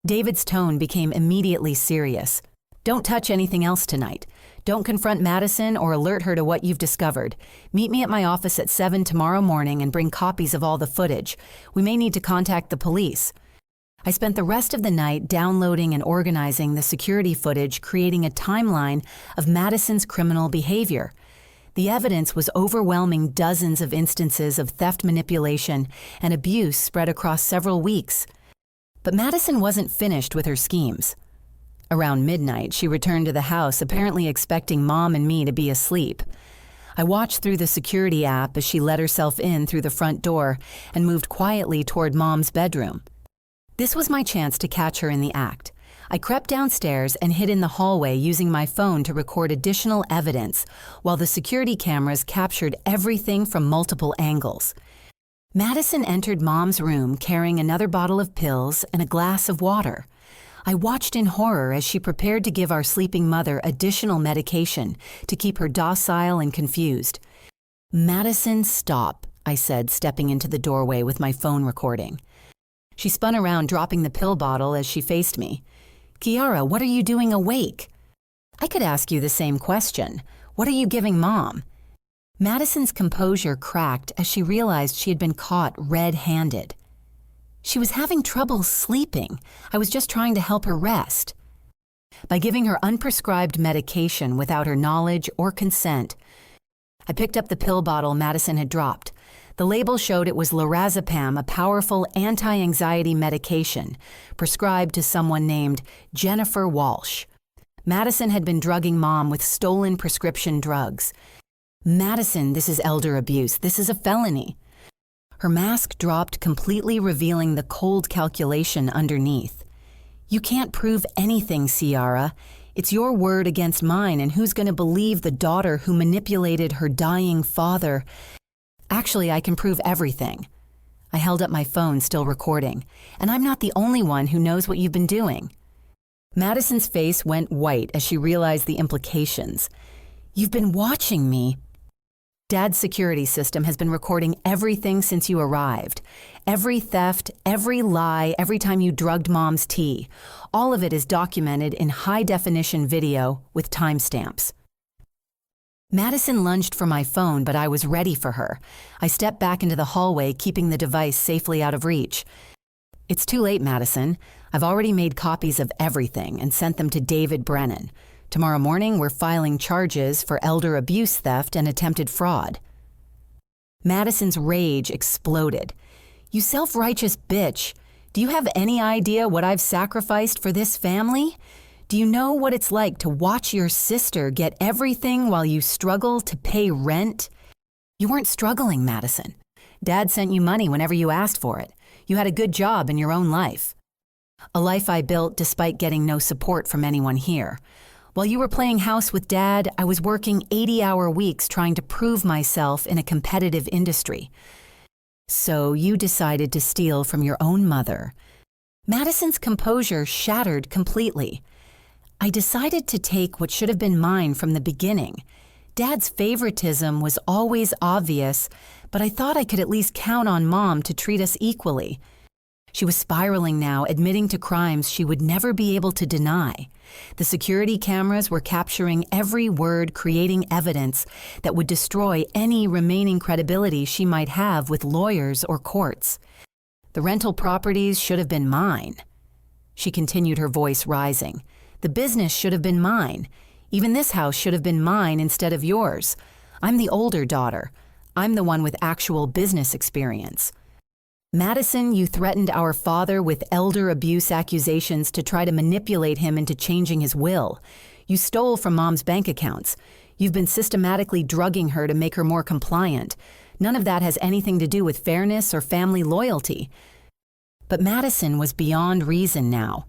David's tone became immediately serious. Don't touch anything else tonight. Don't confront Madison or alert her to what you've discovered. Meet me at my office at 7 tomorrow morning and bring copies of all the footage. We may need to contact the police. I spent the rest of the night downloading and organizing the security footage, creating a timeline of Madison's criminal behavior. The evidence was overwhelming, dozens of instances of theft, manipulation, and abuse spread across several weeks. But Madison wasn't finished with her schemes. Around midnight, she returned to the house, apparently expecting Mom and me to be asleep. I watched through the security app as she let herself in through the front door and moved quietly toward Mom's bedroom. This was my chance to catch her in the act. I crept downstairs and hid in the hallway using my phone to record additional evidence, while the security cameras captured everything from multiple angles. Madison entered Mom's room carrying another bottle of pills and a glass of water. I watched in horror as she prepared to give our sleeping mother additional medication to keep her docile and confused. "Madison, stop," I said, stepping into the doorway with my phone recording. She spun around, dropping the pill bottle as she faced me. "Ciara, what are you doing awake?" "I could ask you the same question. What are you giving Mom?" Madison's composure cracked as she realized she had been caught red-handed. She was having trouble sleeping. I was just trying to help her rest. By giving her unprescribed medication without her knowledge or consent, I picked up the pill bottle Madison had dropped. The label showed it was lorazepam, a powerful anti-anxiety medication prescribed to someone named Jennifer Walsh. Madison had been drugging Mom with stolen prescription drugs. Madison, this is elder abuse. This is a felony. Her mask dropped, completely revealing the cold calculation underneath. You can't prove anything, Ciara. It's your word against mine, and who's going to believe the daughter who manipulated her dying father? Actually, I can prove everything. I held up my phone, still recording, and I'm not the only one who knows what you've been doing. Madison's face went white as she realized the implications. You've been watching me. Dad's security system has been recording everything since you arrived. Every theft, every lie, every time you drugged Mom's tea. All of it is documented in high-definition video with timestamps. Madison lunged for my phone, but I was ready for her. I stepped back into the hallway, keeping the device safely out of reach. It's too late, Madison. I've already made copies of everything and sent them to David Brennan. Tomorrow morning, we're filing charges for elder abuse theft and attempted fraud. Madison's rage exploded. You self-righteous bitch. Do you have any idea what I've sacrificed for this family? Do you know what it's like to watch your sister get everything while you struggle to pay rent? You weren't struggling, Madison. Dad sent you money whenever you asked for it. You had a good job in your own life. A life I built despite getting no support from anyone here. While you were playing house with Dad, I was working 80-hour weeks trying to prove myself in a competitive industry. So you decided to steal from your own mother. Madison's composure shattered completely. I decided to take what should have been mine from the beginning. Dad's favoritism was always obvious, but I thought I could at least count on Mom to treat us equally. She was spiraling now, admitting to crimes she would never be able to deny. The security cameras were capturing every word, creating evidence that would destroy any remaining credibility she might have with lawyers or courts. The rental properties should have been mine. She continued, her voice rising. The business should have been mine. Even this house should have been mine instead of yours. I'm the older daughter. I'm the one with actual business experience. Madison, you threatened our father with elder abuse accusations to try to manipulate him into changing his will. You stole from Mom's bank accounts. You've been systematically drugging her to make her more compliant. None of that has anything to do with fairness or family loyalty. But Madison was beyond reason now.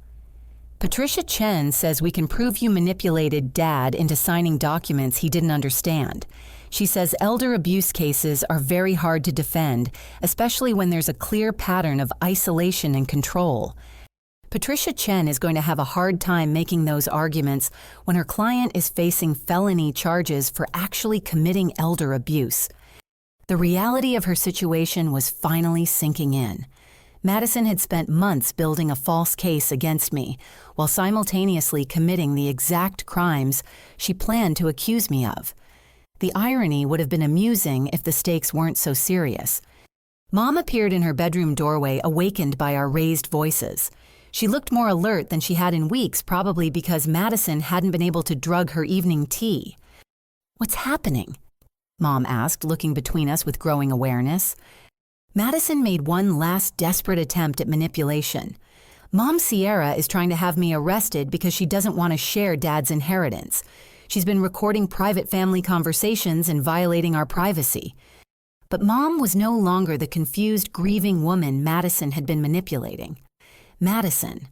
Patricia Chen says we can prove you manipulated Dad into signing documents he didn't understand. She says elder abuse cases are very hard to defend, especially when there's a clear pattern of isolation and control. Patricia Chen is going to have a hard time making those arguments when her client is facing felony charges for actually committing elder abuse. The reality of her situation was finally sinking in. Madison had spent months building a false case against me, while simultaneously committing the exact crimes she planned to accuse me of. The irony would have been amusing if the stakes weren't so serious. Mom appeared in her bedroom doorway, awakened by our raised voices. She looked more alert than she had in weeks, probably because Madison hadn't been able to drug her evening tea. What's happening? Mom asked, looking between us with growing awareness. Madison made one last desperate attempt at manipulation. Mom Ciara is trying to have me arrested because she doesn't want to share Dad's inheritance. She's been recording private family conversations and violating our privacy. But Mom was no longer the confused, grieving woman Madison had been manipulating. Madison,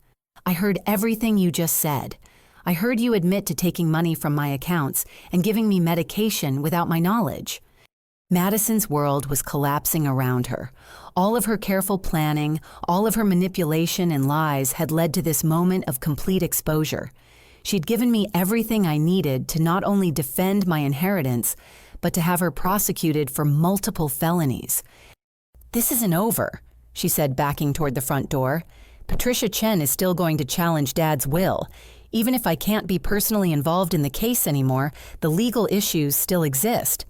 I heard everything you just said. I heard you admit to taking money from my accounts and giving me medication without my knowledge. Madison's world was collapsing around her. All of her careful planning, all of her manipulation and lies had led to this moment of complete exposure. She'd given me everything I needed to not only defend my inheritance, but to have her prosecuted for multiple felonies. This isn't over, she said, backing toward the front door. Patricia Chen is still going to challenge Dad's will. Even if I can't be personally involved in the case anymore, the legal issues still exist.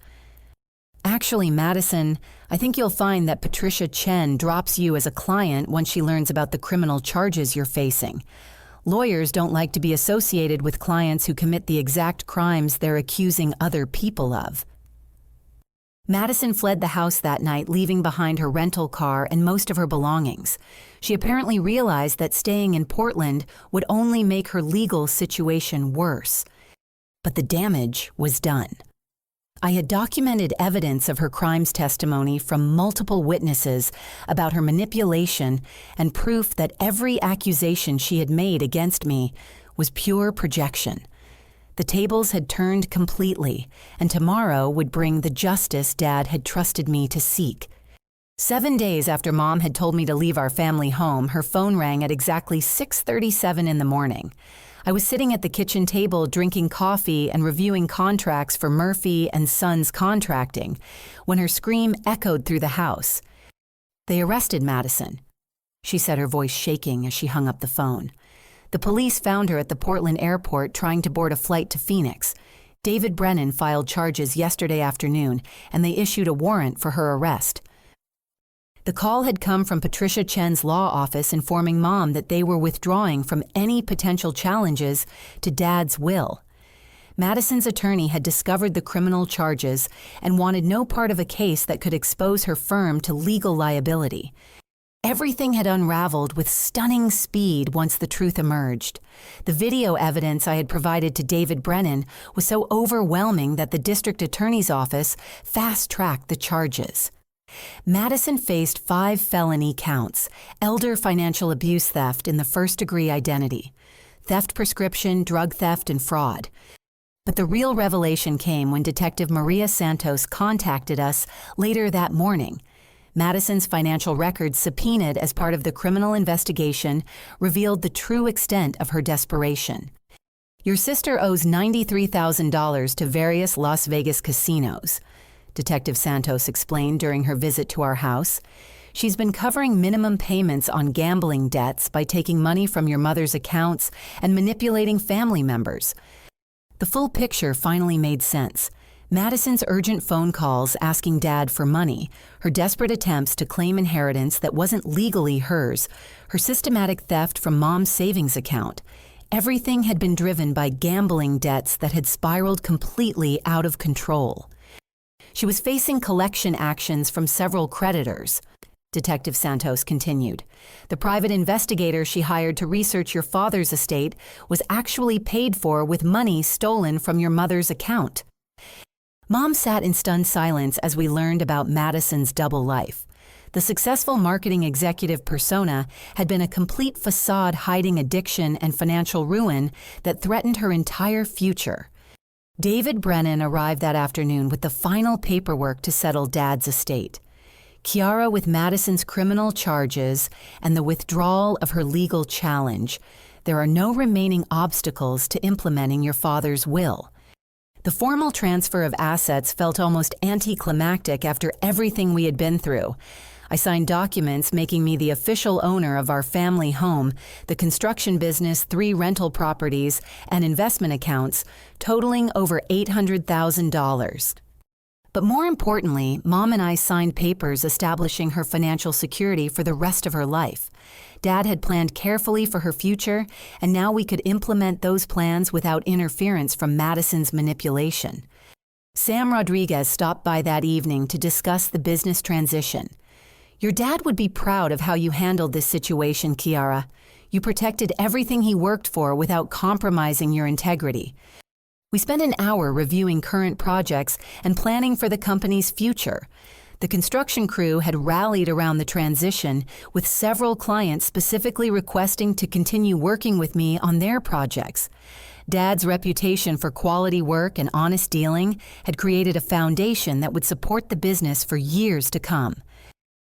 Actually, Madison, I think you'll find that Patricia Chen drops you as a client once she learns about the criminal charges you're facing. Lawyers don't like to be associated with clients who commit the exact crimes they're accusing other people of. Madison fled the house that night, leaving behind her rental car and most of her belongings. She apparently realized that staying in Portland would only make her legal situation worse. But the damage was done. I had documented evidence of her crimes testimony from multiple witnesses about her manipulation and proof that every accusation she had made against me was pure projection. The tables had turned completely, and tomorrow would bring the justice Dad had trusted me to seek. 7 days after Mom had told me to leave our family home, her phone rang at exactly 6:37 in the morning. I was sitting at the kitchen table drinking coffee and reviewing contracts for Murphy and Sons Contracting when her scream echoed through the house. "They arrested Madison," she said, her voice shaking as she hung up the phone. "The police found her at the Portland airport trying to board a flight to Phoenix. David Brennan filed charges yesterday afternoon, and they issued a warrant for her arrest." The call had come from Patricia Chen's law office informing Mom that they were withdrawing from any potential challenges to Dad's will. Madison's attorney had discovered the criminal charges and wanted no part of a case that could expose her firm to legal liability. Everything had unraveled with stunning speed once the truth emerged. The video evidence I had provided to David Brennan was so overwhelming that the district attorney's office fast-tracked the charges. Madison faced 5 felony counts: elder financial abuse theft in the first-degree identity, theft prescription, drug theft, and fraud. But the real revelation came when Detective Maria Santos contacted us later that morning. Madison's financial records, subpoenaed as part of the criminal investigation, revealed the true extent of her desperation. "Your sister owes $93,000 to various Las Vegas casinos," Detective Santos explained during her visit to our house. "She's been covering minimum payments on gambling debts by taking money from your mother's accounts and manipulating family members." The full picture finally made sense. Madison's urgent phone calls asking Dad for money, her desperate attempts to claim inheritance that wasn't legally hers, her systematic theft from Mom's savings account. Everything had been driven by gambling debts that had spiraled completely out of control. She was facing collection actions from several creditors, Detective Santos continued. "The private investigator she hired to research your father's estate was actually paid for with money stolen from your mother's account." Mom sat in stunned silence as we learned about Madison's double life. The successful marketing executive persona had been a complete facade hiding addiction and financial ruin that threatened her entire future. David Brennan arrived that afternoon with the final paperwork to settle Dad's estate. Ciara with Madison's criminal charges and the withdrawal of her legal challenge. There are no remaining obstacles to implementing your father's will. The formal transfer of assets felt almost anticlimactic after everything we had been through. I signed documents making me the official owner of our family home, the construction business, 3 rental properties, and investment accounts, totaling over $800,000. But more importantly, Mom and I signed papers establishing her financial security for the rest of her life. Dad had planned carefully for her future, and now we could implement those plans without interference from Madison's manipulation. Sam Rodriguez stopped by that evening to discuss the business transition. "Your dad would be proud of how you handled this situation, Ciara. You protected everything he worked for without compromising your integrity." We spent an hour reviewing current projects and planning for the company's future. The construction crew had rallied around the transition, with several clients specifically requesting to continue working with me on their projects. Dad's reputation for quality work and honest dealing had created a foundation that would support the business for years to come.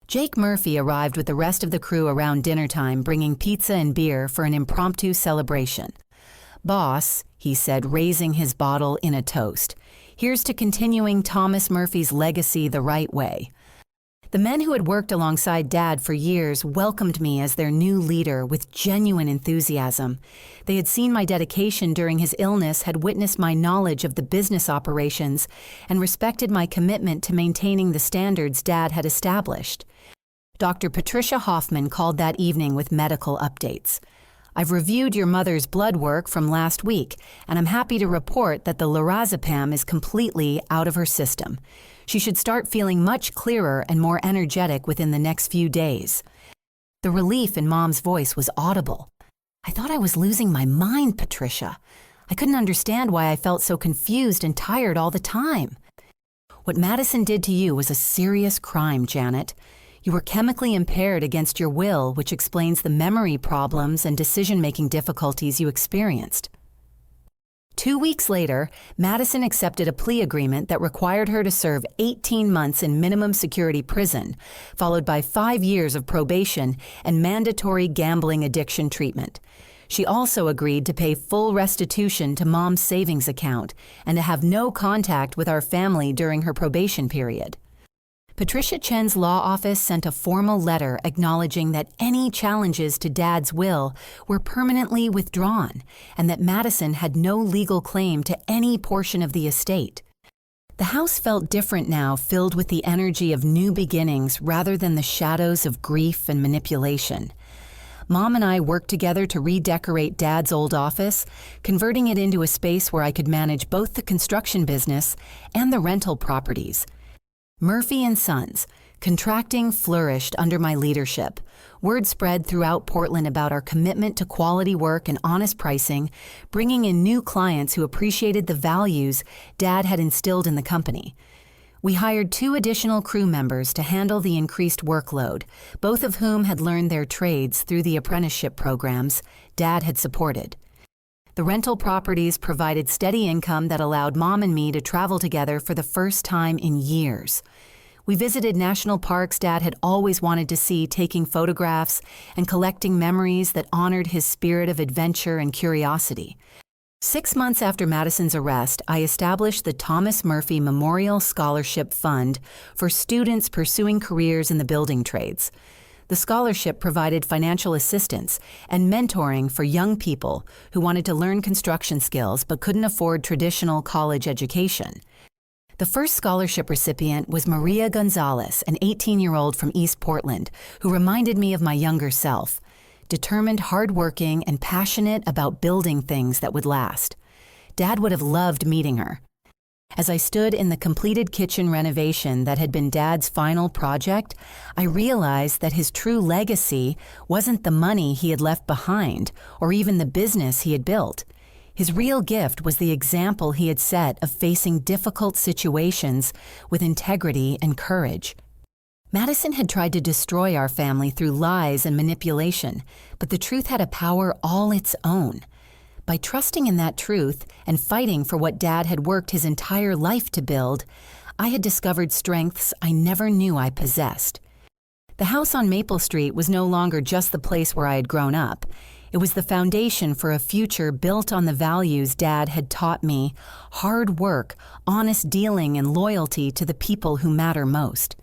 Jake Murphy arrived with the rest of the crew around dinner time, bringing pizza and beer for an impromptu celebration. "Boss," he said, raising his bottle in a toast, "here's to continuing Thomas Murphy's legacy the right way." The men who had worked alongside Dad for years welcomed me as their new leader with genuine enthusiasm. They had seen my dedication during his illness, had witnessed my knowledge of the business operations, and respected my commitment to maintaining the standards Dad had established. Dr. Patricia Hoffman called that evening with medical updates. I've reviewed your mother's blood work from last week, and I'm happy to report that the lorazepam is completely out of her system. She should start feeling much clearer and more energetic within the next few days." The relief in Mom's voice was audible. "I thought I was losing my mind, Patricia. I couldn't understand why I felt so confused and tired all the time." "What Madison did to you was a serious crime, Janet. You were chemically impaired against your will, which explains the memory problems and decision-making difficulties you experienced." 2 weeks later, Madison accepted a plea agreement that required her to serve 18 months in minimum security prison, followed by 5 years of probation and mandatory gambling addiction treatment. She also agreed to pay full restitution to Mom's savings account and to have no contact with our family during her probation period. Patricia Chen's law office sent a formal letter acknowledging that any challenges to Dad's will were permanently withdrawn and that Madison had no legal claim to any portion of the estate. The house felt different now, filled with the energy of new beginnings rather than the shadows of grief and manipulation. Mom and I worked together to redecorate Dad's old office, converting it into a space where I could manage both the construction business and the rental properties. Murphy & Sons, contracting, flourished under my leadership. Word spread throughout Portland about our commitment to quality work and honest pricing, bringing in new clients who appreciated the values Dad had instilled in the company. We hired 2 additional crew members to handle the increased workload, both of whom had learned their trades through the apprenticeship programs Dad had supported. The rental properties provided steady income that allowed Mom and me to travel together for the first time in years. We visited national parks Dad had always wanted to see, taking photographs and collecting memories that honored his spirit of adventure and curiosity. 6 months after Madison's arrest, I established the Thomas Murphy Memorial Scholarship Fund for students pursuing careers in the building trades. The scholarship provided financial assistance and mentoring for young people who wanted to learn construction skills but couldn't afford traditional college education. The first scholarship recipient was Maria Gonzalez, an 18-year-old from East Portland, who reminded me of my younger self, determined, hardworking, and passionate about building things that would last. Dad would have loved meeting her. As I stood in the completed kitchen renovation that had been Dad's final project, I realized that his true legacy wasn't the money he had left behind or even the business he had built. His real gift was the example he had set of facing difficult situations with integrity and courage. Madison had tried to destroy our family through lies and manipulation, but the truth had a power all its own. By trusting in that truth and fighting for what Dad had worked his entire life to build, I had discovered strengths I never knew I possessed. The house on Maple Street was no longer just the place where I had grown up. It was the foundation for a future built on the values Dad had taught me: hard work, honest dealing, and loyalty to the people who matter most.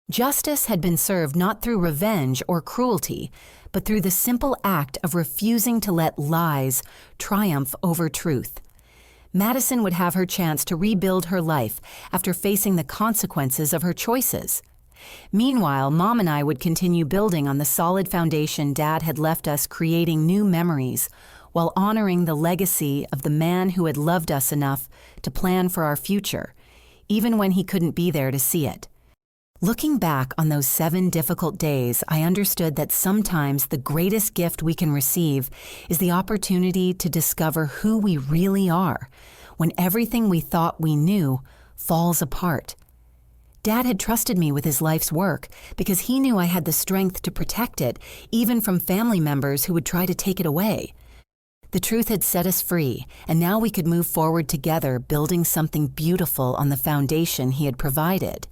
Justice had been served not through revenge or cruelty, but through the simple act of refusing to let lies triumph over truth. Madison would have her chance to rebuild her life after facing the consequences of her choices. Meanwhile, Mom and I would continue building on the solid foundation Dad had left us, creating new memories while honoring the legacy of the man who had loved us enough to plan for our future, even when he couldn't be there to see it. Looking back on those 7 difficult days, I understood that sometimes the greatest gift we can receive is the opportunity to discover who we really are when everything we thought we knew falls apart. Dad had trusted me with his life's work because he knew I had the strength to protect it, even from family members who would try to take it away. The truth had set us free, and now we could move forward together, building something beautiful on the foundation he had provided.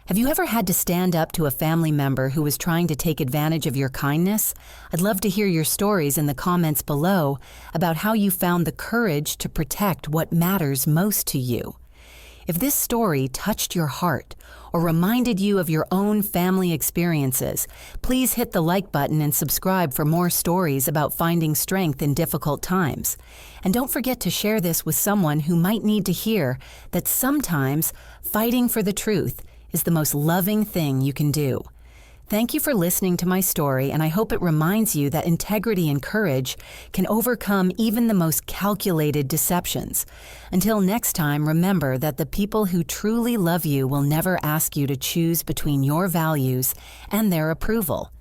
Have you ever had to stand up to a family member who was trying to take advantage of your kindness? I'd love to hear your stories in the comments below about how you found the courage to protect what matters most to you. If this story touched your heart or reminded you of your own family experiences, please hit the like button and subscribe for more stories about finding strength in difficult times. And don't forget to share this with someone who might need to hear that sometimes fighting for the truth is the most loving thing you can do. Thank you for listening to my story, and I hope it reminds you that integrity and courage can overcome even the most calculated deceptions. Until next time, remember that the people who truly love you will never ask you to choose between your values and their approval.